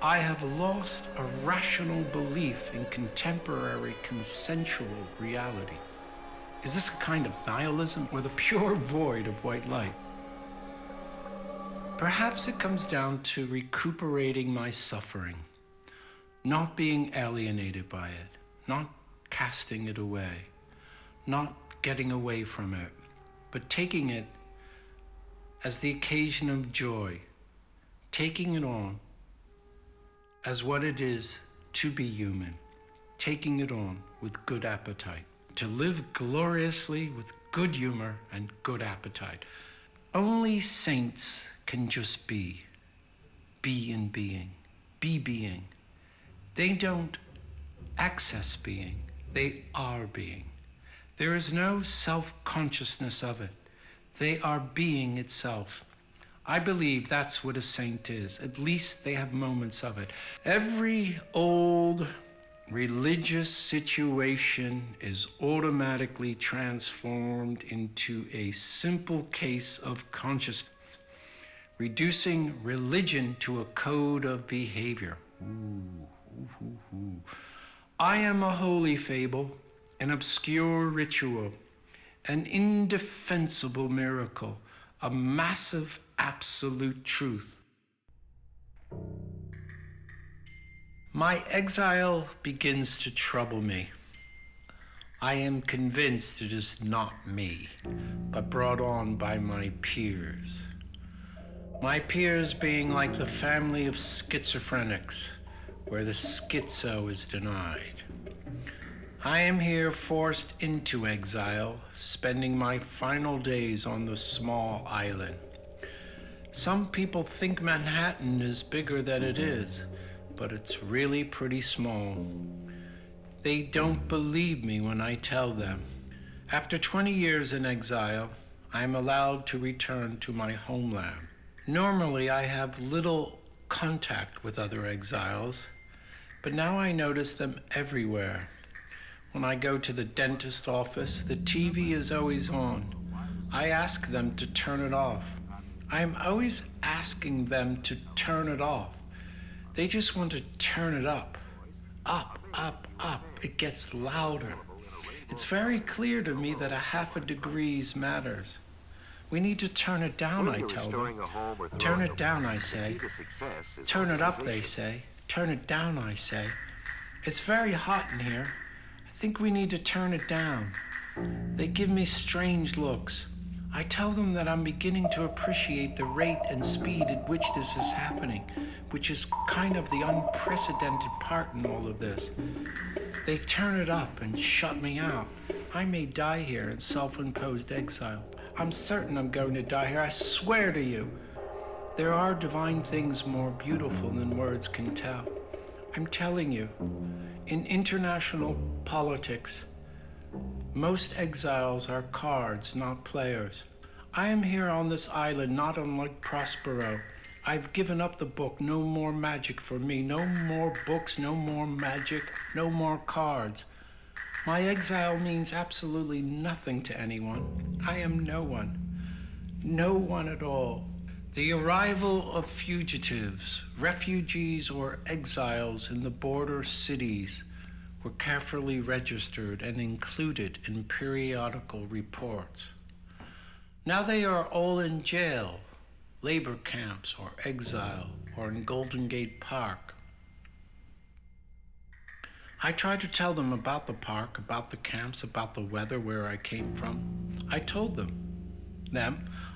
I have lost a rational belief in contemporary consensual reality. Is this a kind of nihilism or the pure void of white light? Perhaps it comes down to recuperating my suffering, not being alienated by it, not casting it away, not getting away from it, but taking it as the occasion of joy, taking it on as what it is to be human, taking it on with good appetite, to live gloriously with good humor and good appetite. Only saints can just be in being, be being. They don't access being, they are being. There is no self-consciousness of it. They are being itself. I believe that's what a saint is. At least they have moments of it. Every old religious situation is automatically transformed into a simple case of consciousness, reducing religion to a code of behavior. I am a holy fable, an obscure ritual, an indefensible miracle, a massive absolute truth. My exile begins to trouble me. I am convinced it is not me, but brought on by my peers. My peers being like the family of schizophrenics, where the schizo is denied. I am here forced into exile, spending my final days on the small island. Some people think Manhattan is bigger than it is, but it's really pretty small. They don't believe me when I tell them. After 20 years in exile, I am allowed to return to my homeland. Normally, I have little contact with other exiles, but now I notice them everywhere. When I go to the dentist office, the TV is always on. I ask them to turn it off. I am always asking them to turn it off. They just want to turn it up. Up, up, up. It gets louder. It's very clear to me that a half a degree matters. We need to turn it down, I tell them. Turn it down, I say. Turn it up, they say. Turn it down, I say. It's very hot in here. I think we need to turn it down. They give me strange looks. I tell them that I'm beginning to appreciate the rate and speed at which this is happening, which is kind of the unprecedented part in all of this. They turn it up and shut me out. I may die here in self-imposed exile. I'm certain I'm going to die here, I swear to you. There are divine things more beautiful than words can tell. I'm telling you, in international politics, most exiles are cards, not players. I am here on this island not unlike Prospero. I've given up the book, no more magic for me, no more books, no more magic, no more cards. My exile means absolutely nothing to anyone. I am no one at all. The arrival of fugitives, refugees, or exiles in the border cities were carefully registered and included in periodical reports. Now they are all in jail, labor camps, or exile, or in Golden Gate Park. I tried to tell them about the park, about the camps, about the weather, where I came from. I told them.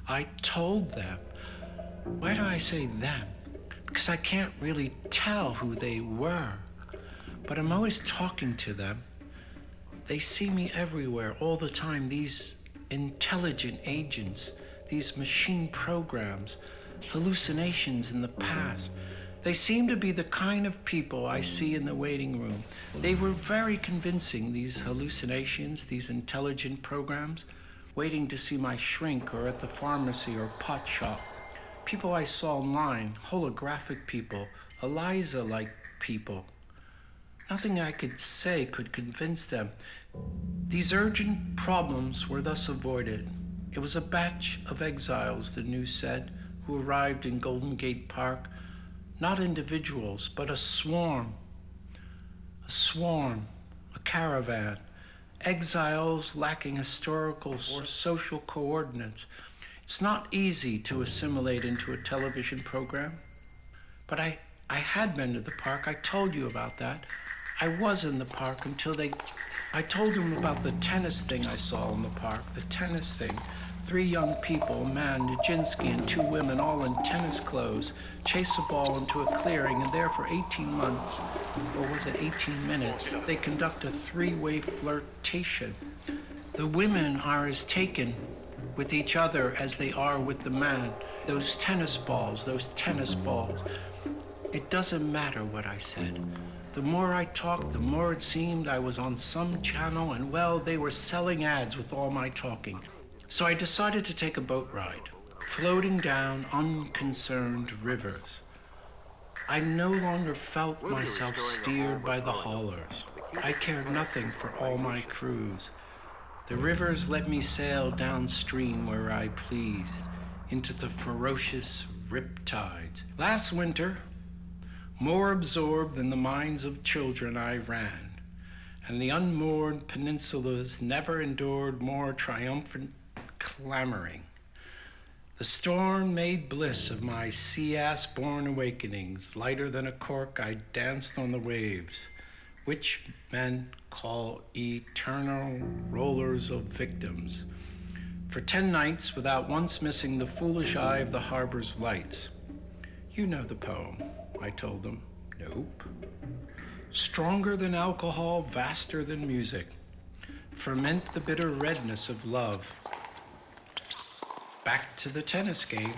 I told them. Why do I say them? Because I can't really tell who they were. But I'm always talking to them. They see me everywhere, all the time, these intelligent agents, these machine programs, hallucinations in the past. They seem to be the kind of people I see in the waiting room. They were very convincing, these hallucinations, these intelligent programs, waiting to see my shrink or at the pharmacy or pot shop. People I saw online, holographic people, Eliza-like people. Nothing I could say could convince them. These urgent problems were thus avoided. It was a batch of exiles, the news said, who arrived in Golden Gate Park, not individuals, but a swarm, a caravan, exiles lacking historical or social coordinates. It's not easy to assimilate into a television program, but I had been to the park. I told you about that. I was in the park until I told them about the tennis thing I saw in the park, the tennis thing. 3 young people, a man, Nijinsky, and 2 women, all in tennis clothes, chase a ball into a clearing, and there for 18 months, or was it 18 minutes, they conduct a 3-way flirtation. The women are as taken with each other as they are with the man. Those tennis balls. It doesn't matter what I said. The more I talked, the more it seemed I was on some channel, and well, they were selling ads with all my talking. So I decided to take a boat ride, floating down unconcerned rivers. I no longer felt myself steered by the haulers. I cared nothing for all my crews. The rivers let me sail downstream where I pleased, into the ferocious riptides. Last winter, more absorbed than the minds of children I ran, and the unmoored peninsulas never endured more triumphant clamoring. The storm made bliss of my sea-ass-born awakenings. Lighter than a cork, I danced on the waves, which men call eternal rollers of victims. For 10 nights, without once missing the foolish eye of the harbor's lights. You know the poem, I told them. Nope. Stronger than alcohol, vaster than music. Ferment the bitter redness of love. Back to the tennis game.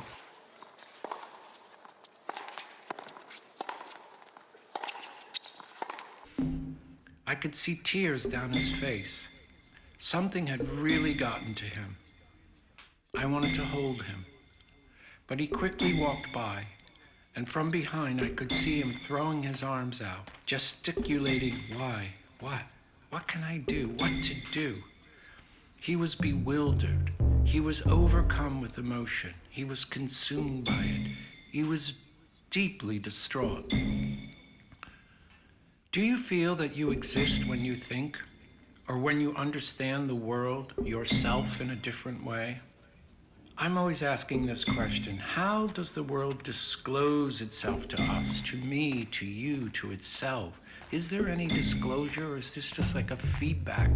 I could see tears down his face. Something had really gotten to him. I wanted to hold him, but he quickly walked by, and from behind I could see him throwing his arms out, gesticulating. Why? What can I do? What to do? He was bewildered. He was overcome with emotion. He was consumed by it. He was deeply distraught. Do you feel that you exist when you think, or when you understand the world, yourself, in a different way? I'm always asking this question. How does the world disclose itself to us, to me, to you, to itself? Is there any disclosure, or is this just like a feedback?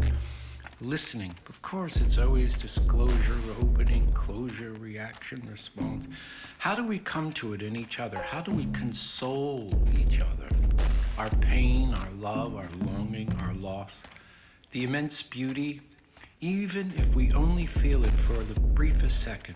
listening. Of course, it's always disclosure, opening, closure, reaction, response. How do we come to it in each other? How do we console each other? Our pain, our love, our longing, our loss, the immense beauty, even if we only feel it for the briefest second.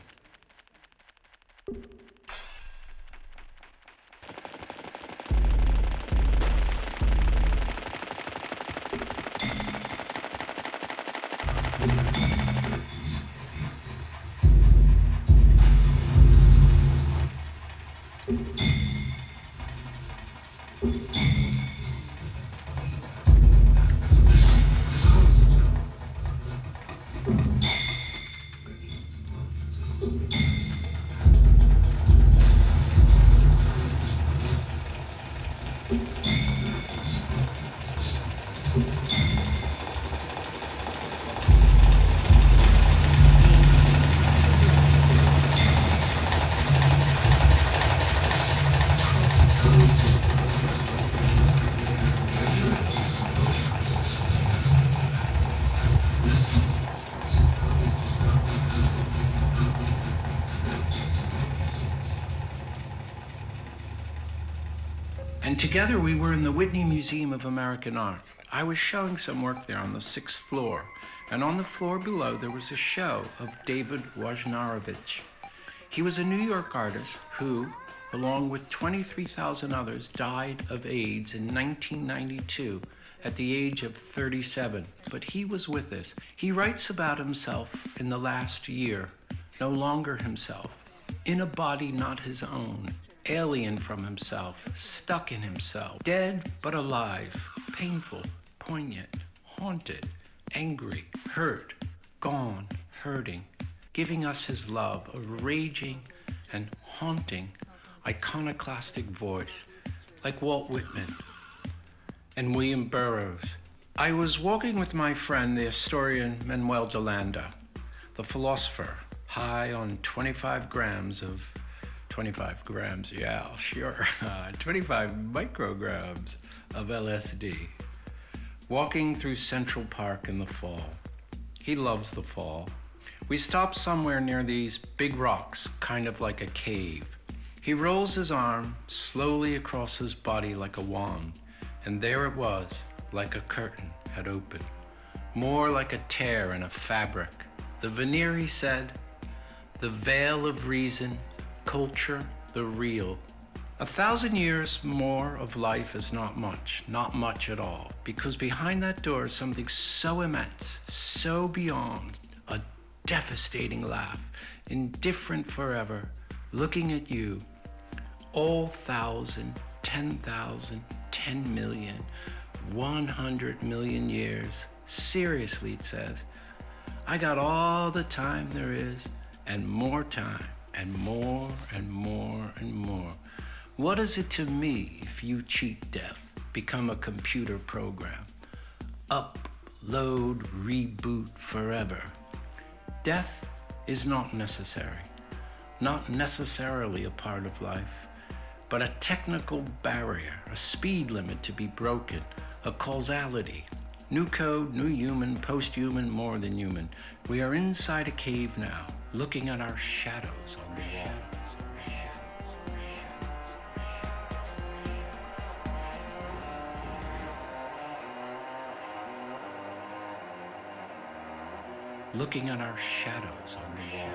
And together we were in the Whitney Museum of American Art. I was showing some work there on the 6th floor, and on the floor below there was a show of David Wojnarowicz. He was a New York artist who, along with 23,000 others, died of AIDS in 1992 at the age of 37, but he was with us. He writes about himself in the last year, no longer himself, in a body not his own, alien from himself, stuck in himself, dead but alive, painful, poignant, haunted, angry, hurt, gone, hurting, giving us his love, a raging and haunting, iconoclastic voice, like Walt Whitman and William Burroughs. I was walking with my friend, the historian Manuel de Landa, the philosopher, high on 25 grams, yeah, sure, 25 micrograms of LSD, walking through Central Park in the fall. He loves the fall. We stopped somewhere near these big rocks, kind of like a cave. He rolls his arm slowly across his body like a wand, and there it was, like a curtain had opened, more like a tear in a fabric. The veneer, he said, the veil of reason, culture, the real. 1,000 years more of life is not much at all, because behind that door is something so immense, so beyond, a devastating laugh, indifferent forever, looking at you, all 1,000, 10,000, 10 million, 100 million years. Seriously, it says, I got all the time there is, and more time, and more, and more, and more. What is it to me if you cheat death, become a computer program? Upload, reboot forever. Death is not necessary, not necessarily a part of life, but a technical barrier, a speed limit to be broken, a causality. New code, new human, post-human, more than human. We are inside a cave now, looking at our shadows on the wall. Looking at our shadows on the wall.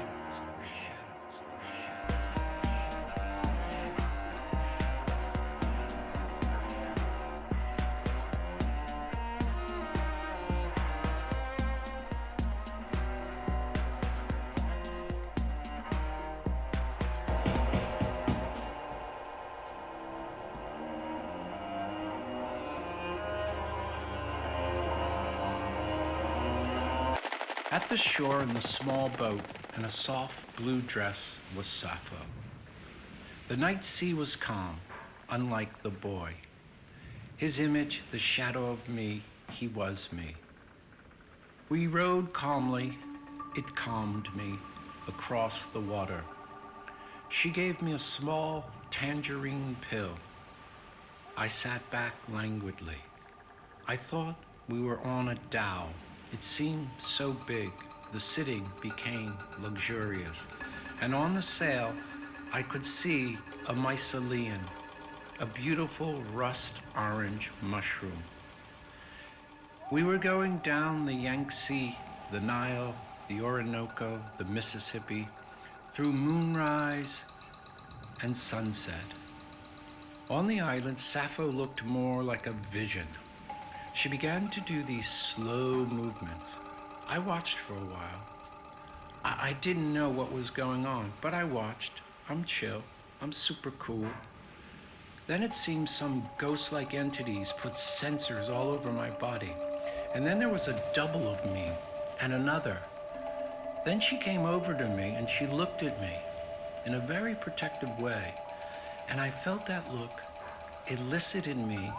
At the shore in the small boat in a soft blue dress was Sappho. The night sea was calm, unlike the boy. His image, the shadow of me, he was me. We rowed calmly, it calmed me, across the water. She gave me a small tangerine pill. I sat back languidly. I thought we were on a dhow, It seemed so big, the sitting became luxurious, and on the sail I could see a mycelium, a beautiful rust orange mushroom. We were going down the Yangtze, the Nile, the Orinoco, the Mississippi, through moonrise and sunset. On the island, Sappho looked more like a vision. She began to do these slow movements. I watched for a while. I didn't know what was going on, but I watched. I'm chill. I'm super cool. Then it seemed some ghost-like entities put sensors all over my body. And then there was a double of me and another. Then she came over to me and she looked at me in a very protective way. And I felt that look elicit in me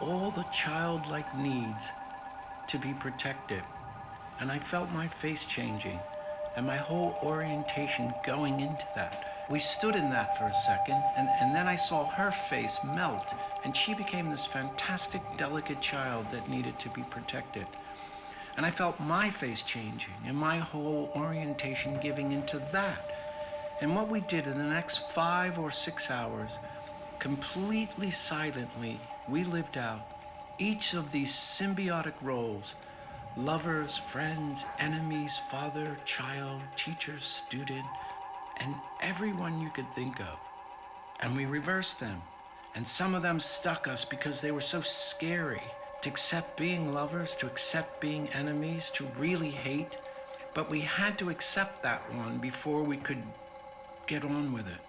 all the childlike needs to be protected. And I felt my face changing and my whole orientation going into that. We stood in that for a second, and then I saw her face melt, and she became this fantastic, delicate child that needed to be protected. And I felt my face changing and my whole orientation giving into that. And what we did in the next 5 or 6 hours, completely silently, we lived out each of these symbiotic roles: lovers, friends, enemies, father, child, teacher, student, and everyone you could think of. And we reversed them. And some of them stuck us because they were so scary to accept being lovers, to accept being enemies, to really hate. But we had to accept that one before we could get on with it.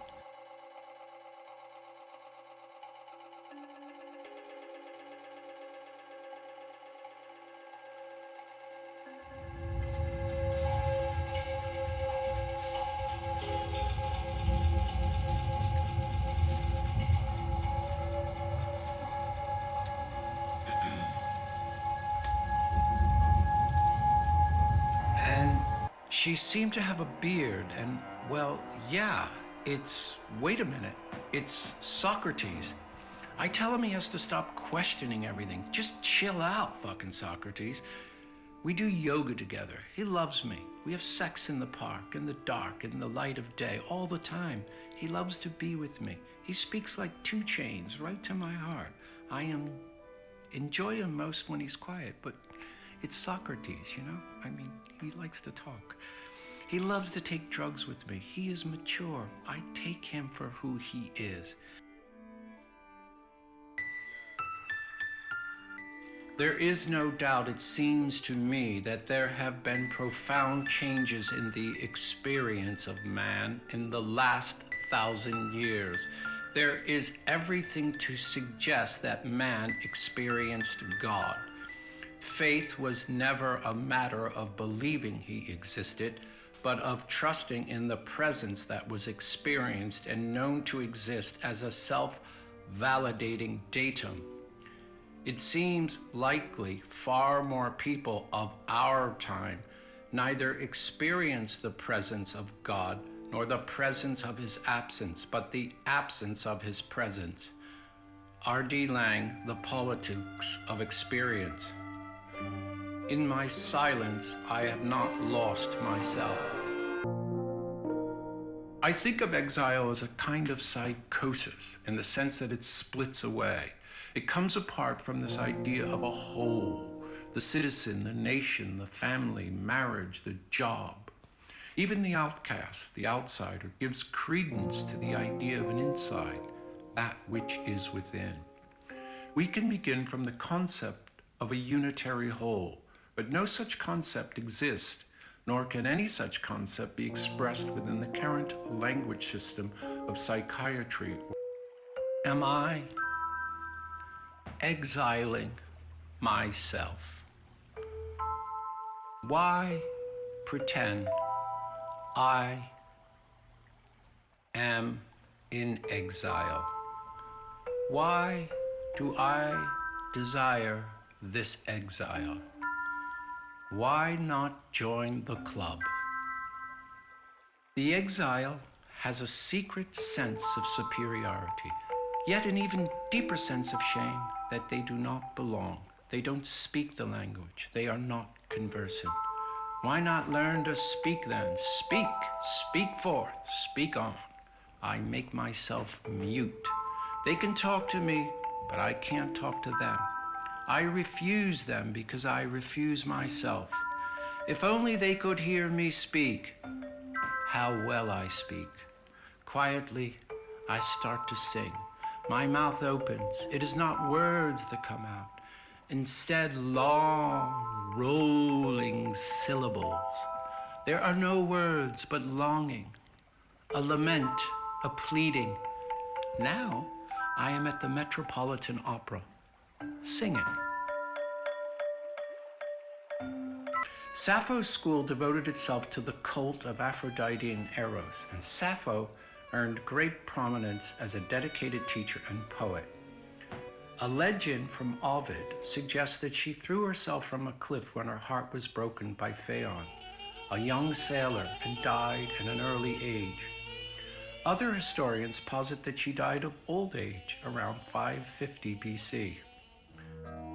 And she seemed to have a beard, and well, yeah, wait a minute, it's Socrates. I tell him he has to stop questioning everything. Just chill out, fucking Socrates. We do yoga together. He loves me. We have sex in the park, in the dark, in the light of day, all the time. He loves to be with me. He speaks like 2 Chainz, right to my heart. I enjoy him most when he's quiet, but it's Socrates, you know? I mean, he likes to talk. He loves to take drugs with me. He is mature. I take him for who he is. There is no doubt, it seems to me, that there have been profound changes in the experience of man in the last 1,000 years. There is everything to suggest that man experienced God. Faith was never a matter of believing he existed, but of trusting in the presence that was experienced and known to exist as a self-validating datum. It seems likely far more people of our time neither experience the presence of God nor the presence of his absence, but the absence of his presence. R.D. Laing, The Politics of Experience. In my silence, I have not lost myself. I think of exile as a kind of psychosis in the sense that it splits away. It comes apart from this idea of a whole, the citizen, the nation, the family, marriage, the job. Even the outcast, the outsider, gives credence to the idea of an inside, that which is within. We can begin from the concept of a unitary whole, but no such concept exists, nor can any such concept be expressed within the current language system of psychiatry. Am I exiling myself? Why pretend I am in exile? Why do I desire this exile? Why not join the club? The exile has a secret sense of superiority, yet an even deeper sense of shame that they do not belong. They don't speak the language. They are not conversing. Why not learn to speak then? Speak forth, speak on. I make myself mute. They can talk to me, but I can't talk to them. I refuse them because I refuse myself. If only they could hear me speak. How well I speak. Quietly, I start to sing. My mouth opens. It is not words that come out. Instead, long, rolling syllables. There are no words but longing, a lament, a pleading. Now, I am at the Metropolitan Opera, singing. Sappho's school devoted itself to the cult of Aphrodite and Eros, and Sappho earned great prominence as a dedicated teacher and poet. A legend from Ovid suggests that she threw herself from a cliff when her heart was broken by Phaon, a young sailor, and died at an early age. Other historians posit that she died of old age around 550 BC.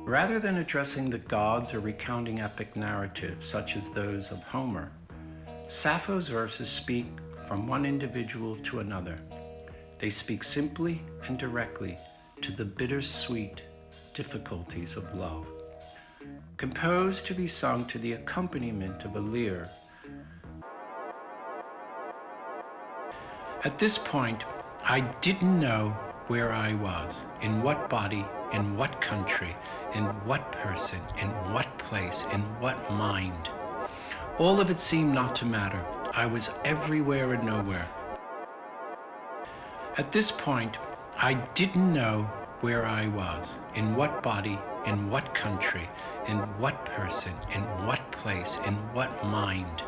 Rather than addressing the gods or recounting epic narratives such as those of Homer, Sappho's verses speak from one individual to another. They speak simply and directly to the bittersweet difficulties of love. Composed to be sung to the accompaniment of a lyre. At this point, I didn't know where I was, in what body, in what country, in what person, in what place, in what mind. All of it seemed not to matter. I was everywhere and nowhere. At this point, I didn't know where I was, in what body, in what country, in what person, in what place, in what mind.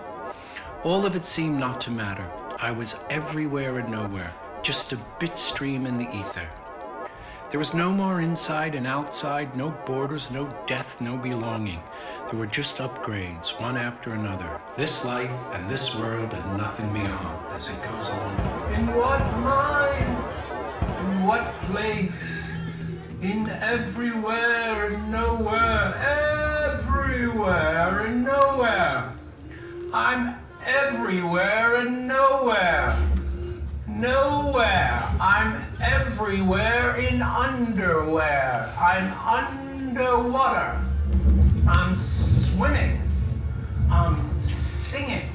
All of it seemed not to matter. I was everywhere and nowhere, just a bit stream in the ether. There was no more inside and outside, no borders, no death, no belonging. There were just upgrades, one after another. This life and this world and nothing beyond, as it goes on. In what mind? In what place? In everywhere and nowhere. Everywhere and nowhere. I'm everywhere and nowhere. Nowhere. I'm everywhere in underwear. I'm underwater. I'm swimming. I'm singing.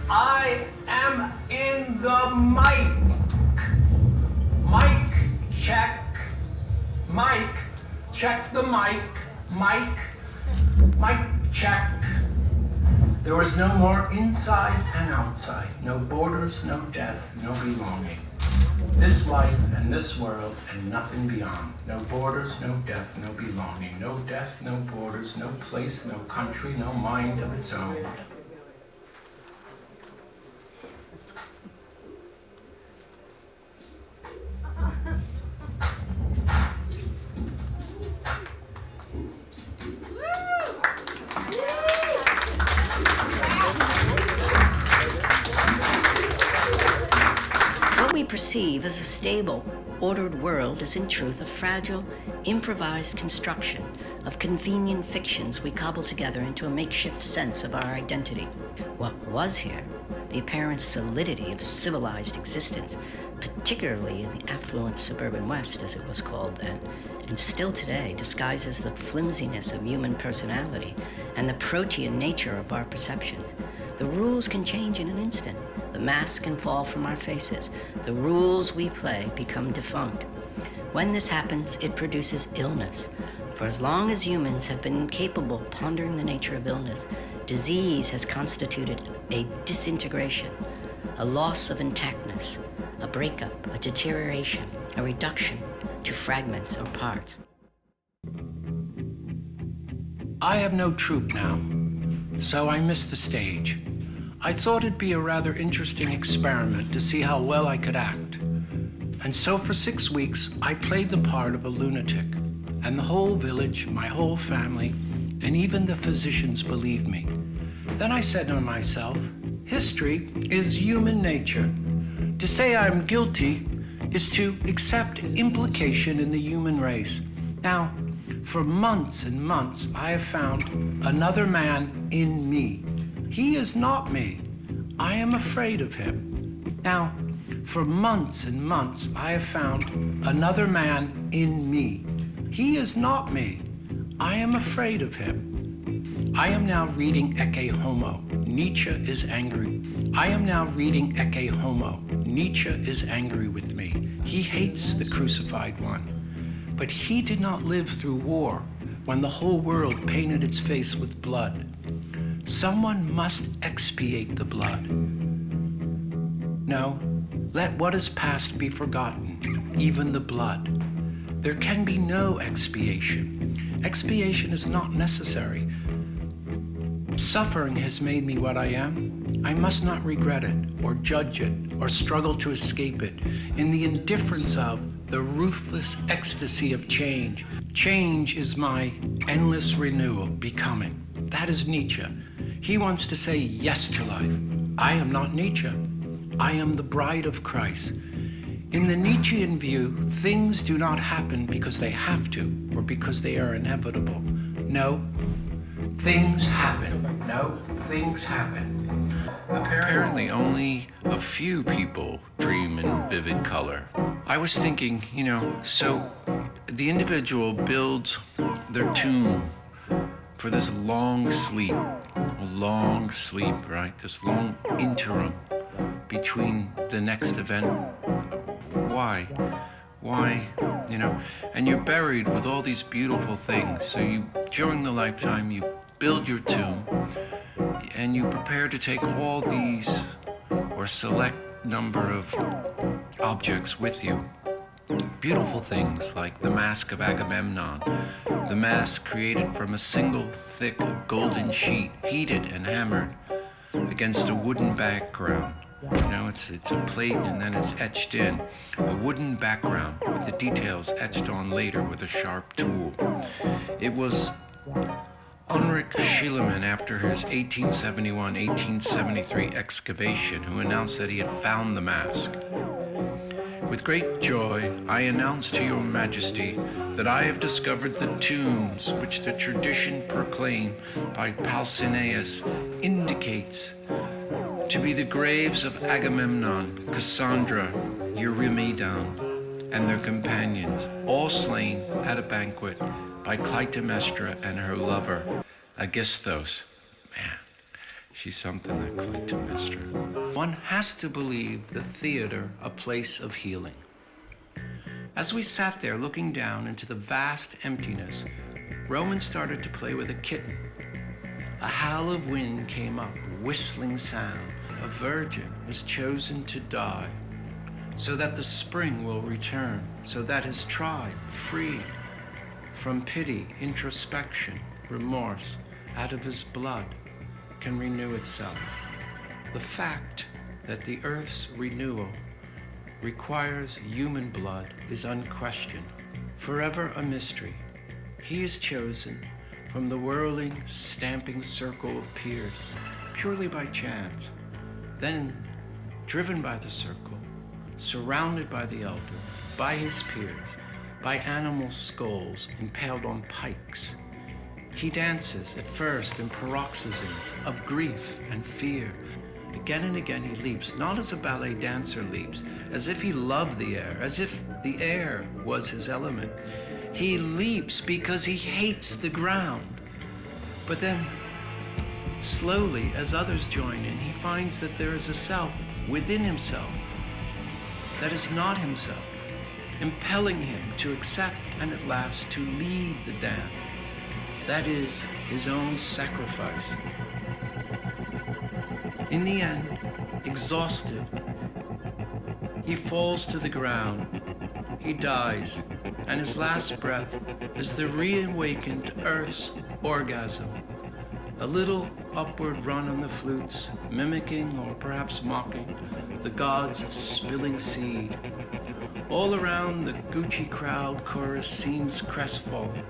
I am in the mic. Mic check. Mic check the mic. Mic check. There was no more inside and outside, no borders, no death, no belonging. This life and this world and nothing beyond. No borders, no death, no belonging. No death, no borders, no place, no country, no mind of its own. What we perceive as a stable, ordered world is in truth a fragile, improvised construction of convenient fictions we cobble together into a makeshift sense of our identity. What was here, the apparent solidity of civilized existence, particularly in the affluent suburban West, as it was called then, and still today disguises the flimsiness of human personality and the protean nature of our perceptions. The rules can change in an instant. The masks can fall from our faces. The rules we play become defunct. When this happens, it produces illness. For as long as humans have been incapable of pondering the nature of illness, disease has constituted a disintegration, a loss of intactness, a breakup, a deterioration, a reduction to fragments or parts. I have no troupe now, so I missed the stage. I thought it'd be a rather interesting experiment to see how well I could act. And so for 6 weeks, I played the part of a lunatic. And the whole village, my whole family, and even the physicians believed me. Then I said to myself, history is human nature. To say I'm guilty is to accept implication in the human race. Now, For months and months, I have found another man in me. He is not me. I am afraid of him. Now, for months and months, I have found another man in me. He is not me. I am afraid of him. I am now reading Ecce Homo. Nietzsche is angry. I am now reading Ecce Homo. Nietzsche is angry with me. He hates the crucified one. But he did not live through war when the whole world painted its face with blood. Someone must expiate the blood. No, let what is past be forgotten, even the blood. There can be no expiation. Expiation is not necessary. Suffering has made me what I am. I must not regret it, or judge it, or struggle to escape it, in the indifference of the ruthless ecstasy of change. Change is my endless renewal, becoming. That is Nietzsche. He wants to say yes to life. I am not Nietzsche. I am the bride of Christ. In the Nietzschean view, things do not happen because they have to, or because they are inevitable. No, things happen. No, things happen. Apparently only a few people dream in vivid color. I was thinking, so the individual builds their tomb for this long sleep, right? This long interim between the next event. Why? And you're buried with all these beautiful things. So during the lifetime, you build your tomb and you prepare to take all these or select number of objects with you. Beautiful things like the mask of Agamemnon, the mask created from a single thick golden sheet, heated and hammered against a wooden background. It's a plate and then it's etched in. A wooden background with the details etched on later with a sharp tool. It was Ulrich Schliemann, after his 1871-1873 excavation, who announced that he had found the mask. With great joy, I announce to your majesty that I have discovered the tombs which the tradition proclaimed by Pausanias indicates to be the graves of Agamemnon, Cassandra, Eurymedon, and their companions, all slain at a banquet by Clytemnestra and her lover, Aegisthus. Man, she's something, that Clytemnestra. One has to believe the theater a place of healing. As we sat there looking down into the vast emptiness, Roman started to play with a kitten. A howl of wind came up, whistling sound. A virgin is chosen to die, so that the spring will return, so that his tribe, free from pity, introspection, remorse, out of his blood, can renew itself. The fact that the earth's renewal requires human blood is unquestioned, forever a mystery. He is chosen from the whirling, stamping circle of peers, purely by chance. Then, driven by the circle, surrounded by the elders, by his peers, by animal skulls impaled on pikes, he dances at first in paroxysms of grief and fear. Again and again he leaps, not as a ballet dancer leaps, as if he loved the air, as if the air was his element. He leaps because he hates the ground. But then, slowly, as others join in, he finds that there is a self within himself that is not himself, impelling him to accept and at last to lead the dance. That is his own sacrifice. In the end, exhausted, he falls to the ground. He dies, and his last breath is the reawakened earth's orgasm. A little upward run on the flutes, mimicking or perhaps mocking the gods' spilling seed. All around, the Gucci crowd chorus seems crestfallen.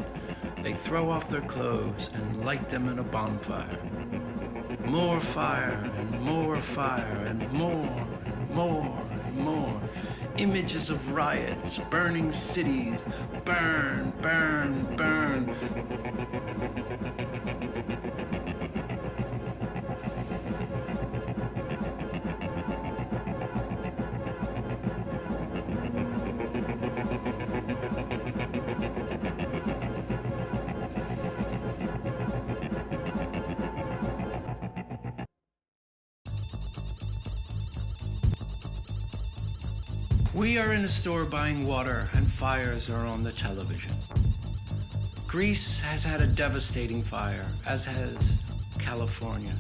They throw off their clothes and light them in a bonfire. More fire and more fire and more and more and more. Images of riots, burning cities, burn, burn, burn. We are in a store buying water, and fires are on the television. Greece has had a devastating fire, as has California.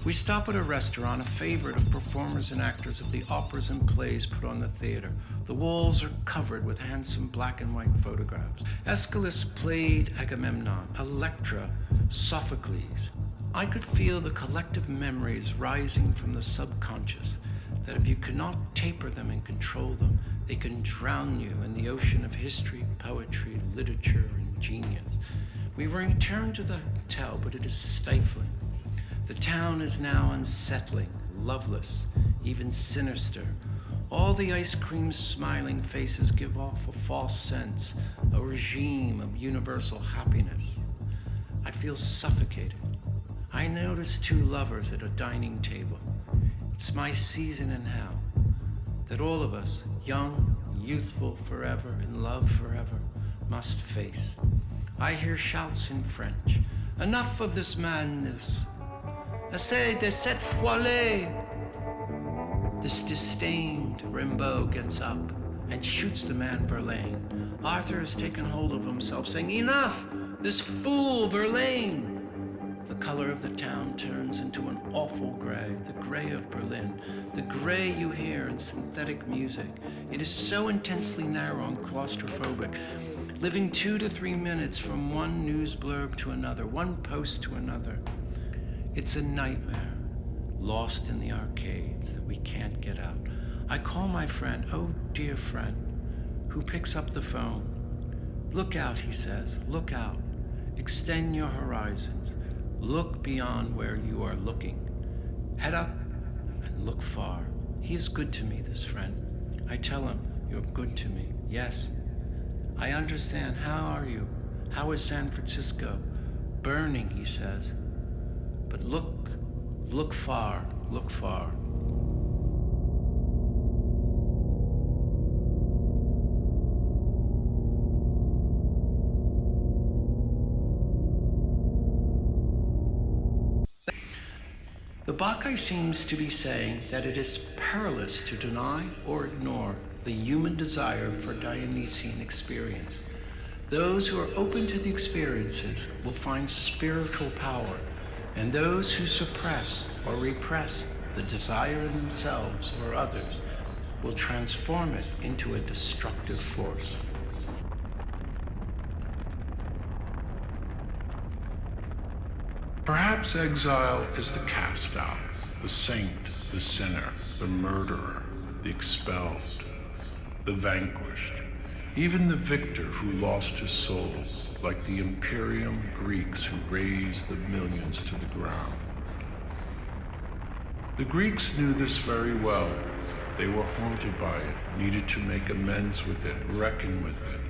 We stop at a restaurant, a favorite of performers and actors of the operas and plays put on the theater. The walls are covered with handsome black and white photographs. Aeschylus played Agamemnon, Electra, Sophocles. I could feel the collective memories rising from the subconscious, that if you cannot taper them and control them, they can drown you in the ocean of history, poetry, literature, and genius. We return to the hotel, but it is stifling. The town is now unsettling, loveless, even sinister. All the ice cream smiling faces give off a false sense, a regime of universal happiness. I feel suffocated. I notice two lovers at a dining table. It's my season in hell, that all of us, young, youthful forever, in love forever, must face. I hear shouts in French. Enough of this madness. Assez de cette folie. This disdained Rimbaud gets up and shoots the man Verlaine. Arthur has taken hold of himself, saying, "Enough! This fool Verlaine!" The color of the town turns into an awful gray, the gray of Berlin, the gray you hear in synthetic music. It is so intensely narrow and claustrophobic, living 2 to 3 minutes from one news blurb to another, one post to another. It's a nightmare, lost in the arcades that we can't get out. I call my friend, oh dear friend, who picks up the phone. Look out, he says, look out. Extend your horizons. Look beyond where you are looking. Head up and look far. He is good to me, this friend. I tell him, you're good to me. Yes, I understand. How are you? How is San Francisco? Burning, he says. But look far, look far. The Bacchae seems to be saying that it is perilous to deny or ignore the human desire for Dionysian experience. Those who are open to the experiences will find spiritual power, and those who suppress or repress the desire in themselves or others will transform it into a destructive force. Perhaps exile is the cast out, the saint, the sinner, the murderer, the expelled, the vanquished, even the victor who lost his soul, like the Imperium Greeks who razed the millions to the ground. The Greeks knew this very well. They were haunted by it, needed to make amends with it, reckon with it.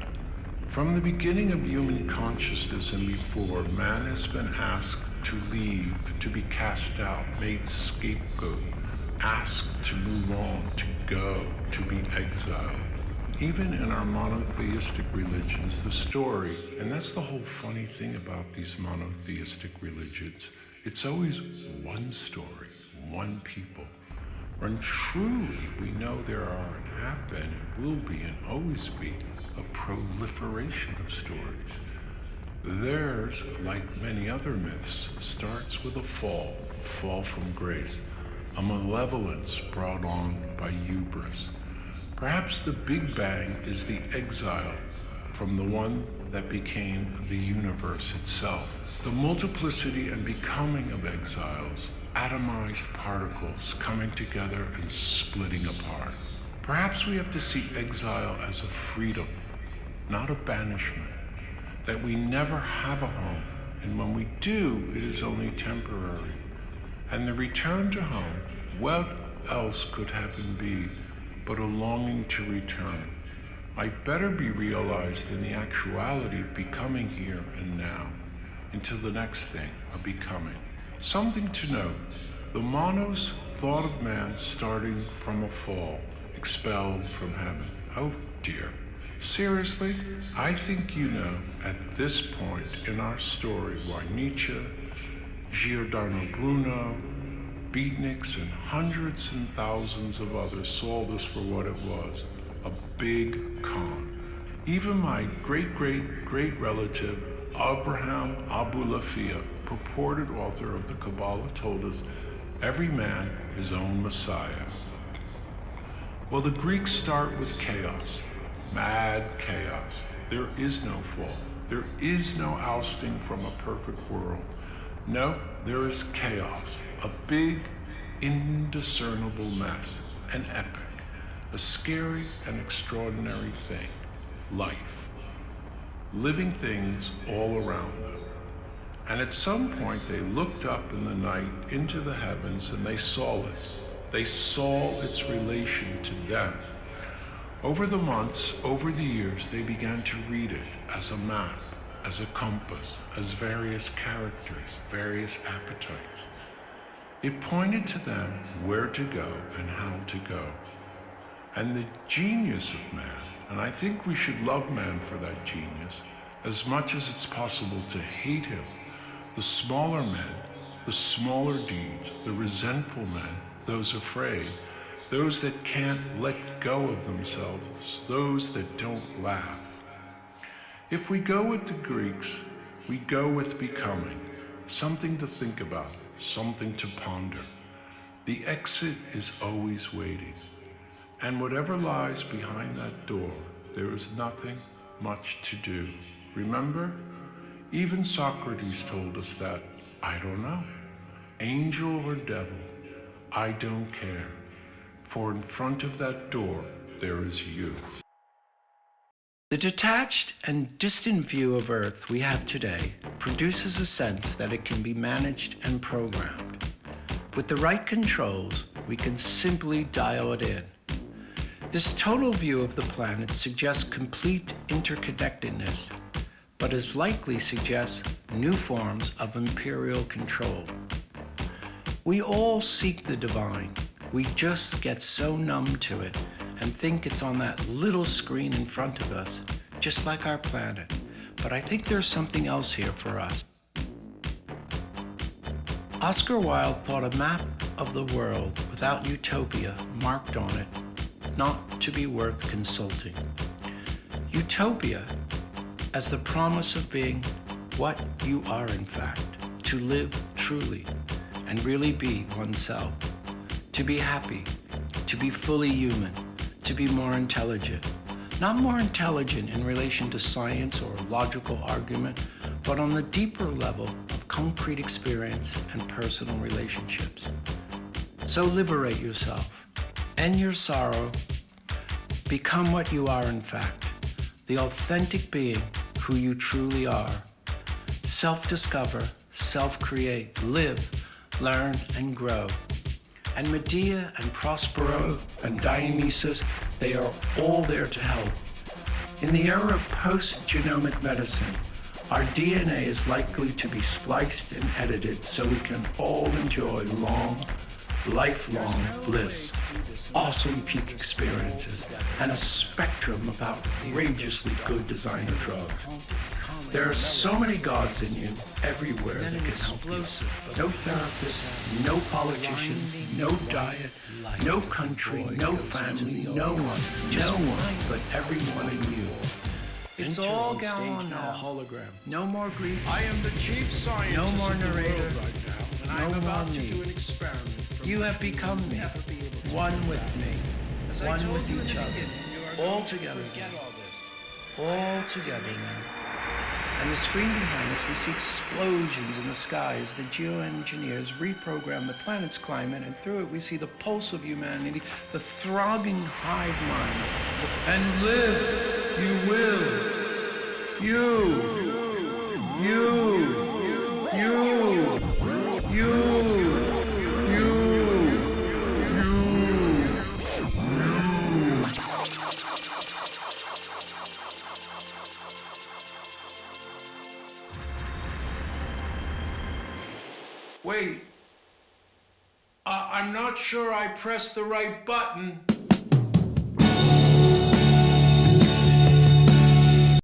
From the beginning of human consciousness and before, man has been asked to leave, to be cast out, made scapegoat, asked to move on, to go, to be exiled. Even in our monotheistic religions, the story, and that's the whole funny thing about these monotheistic religions, it's always one story, one people. When truly we know there are and have been and will be and always be a proliferation of stories. Theirs, like many other myths, starts with a fall from grace, a malevolence brought on by hubris. Perhaps the Big Bang is the exile from the one that became the universe itself. The multiplicity and becoming of exiles, atomized particles coming together and splitting apart. Perhaps we have to see exile as a freedom, not a banishment, that we never have a home, and when we do, it is only temporary. And the return to home, what else could heaven be but a longing to return? Might better be realized in the actuality of becoming here and now, into the next thing, a becoming. Something to note, the Monos thought of man starting from a fall, expelled from heaven. Oh dear. Seriously, I think you know at this point in our story why Nietzsche, Giordano Bruno, beatniks and hundreds and thousands of others saw this for what it was, a big con. Even my great-great-great relative, Abraham Abulafia, purported author of the Kabbalah, told us, every man his own Messiah. Well, the Greeks start with chaos, mad chaos. There is no fall. There is no ousting from a perfect world. No, there is chaos, a big, indiscernible mess, an epic, a scary and extraordinary thing, life. Living things all around them. And at some point they looked up in the night into the heavens and they saw it. They saw its relation to them. Over the months, over the years, they began to read it as a map, as a compass, as various characters, various appetites. It pointed to them where to go and how to go. And the genius of man, and I think we should love man for that genius, as much as it's possible to hate him, the smaller men, the smaller deeds, the resentful men, those afraid, those that can't let go of themselves, those that don't laugh. If we go with the Greeks, we go with becoming, something to think about, something to ponder. The exit is always waiting. And whatever lies behind that door, there is nothing much to do. Remember? Even Socrates told us that, I don't know. Angel or devil, I don't care. For in front of that door, there is you. The detached and distant view of Earth we have today produces a sense that it can be managed and programmed. With the right controls, we can simply dial it in. This total view of the planet suggests complete interconnectedness, but as likely suggests new forms of imperial control. We all seek the divine. We just get so numb to it and think it's on that little screen in front of us, just like our planet. But I think there's something else here for us. Oscar Wilde thought a map of the world without utopia marked on it not to be worth consulting. Utopia as the promise of being what you are in fact, to live truly and really be oneself, to be happy, to be fully human, to be more intelligent. Not more intelligent in relation to science or logical argument, but on the deeper level of concrete experience and personal relationships. So liberate yourself, end your sorrow, become what you are in fact, the authentic being who you truly are. Self-discover, self-create, live, learn, and grow. And Medea and Prospero and Dionysus, they are all there to help. In the era of post-genomic medicine, our DNA is likely to be spliced and edited so we can all enjoy long, lifelong bliss, awesome peak experiences, and a spectrum of outrageously good designer drugs. There are so many gods in you everywhere that can help you. No therapists, no politicians, no diet, no country, no family, no one, but everyone in you. It's all gone now. Hologram. No more Greek. I am the chief scientist. No more narrator. No more me. You have become me. One with me. One with each other. All together. All together now. And the screen behind us, we see explosions in the sky as the geoengineers reprogram the planet's climate, and through it we see the pulse of humanity, the throbbing hive mind. And live, you will. You. Wait, I'm not sure I pressed the right button.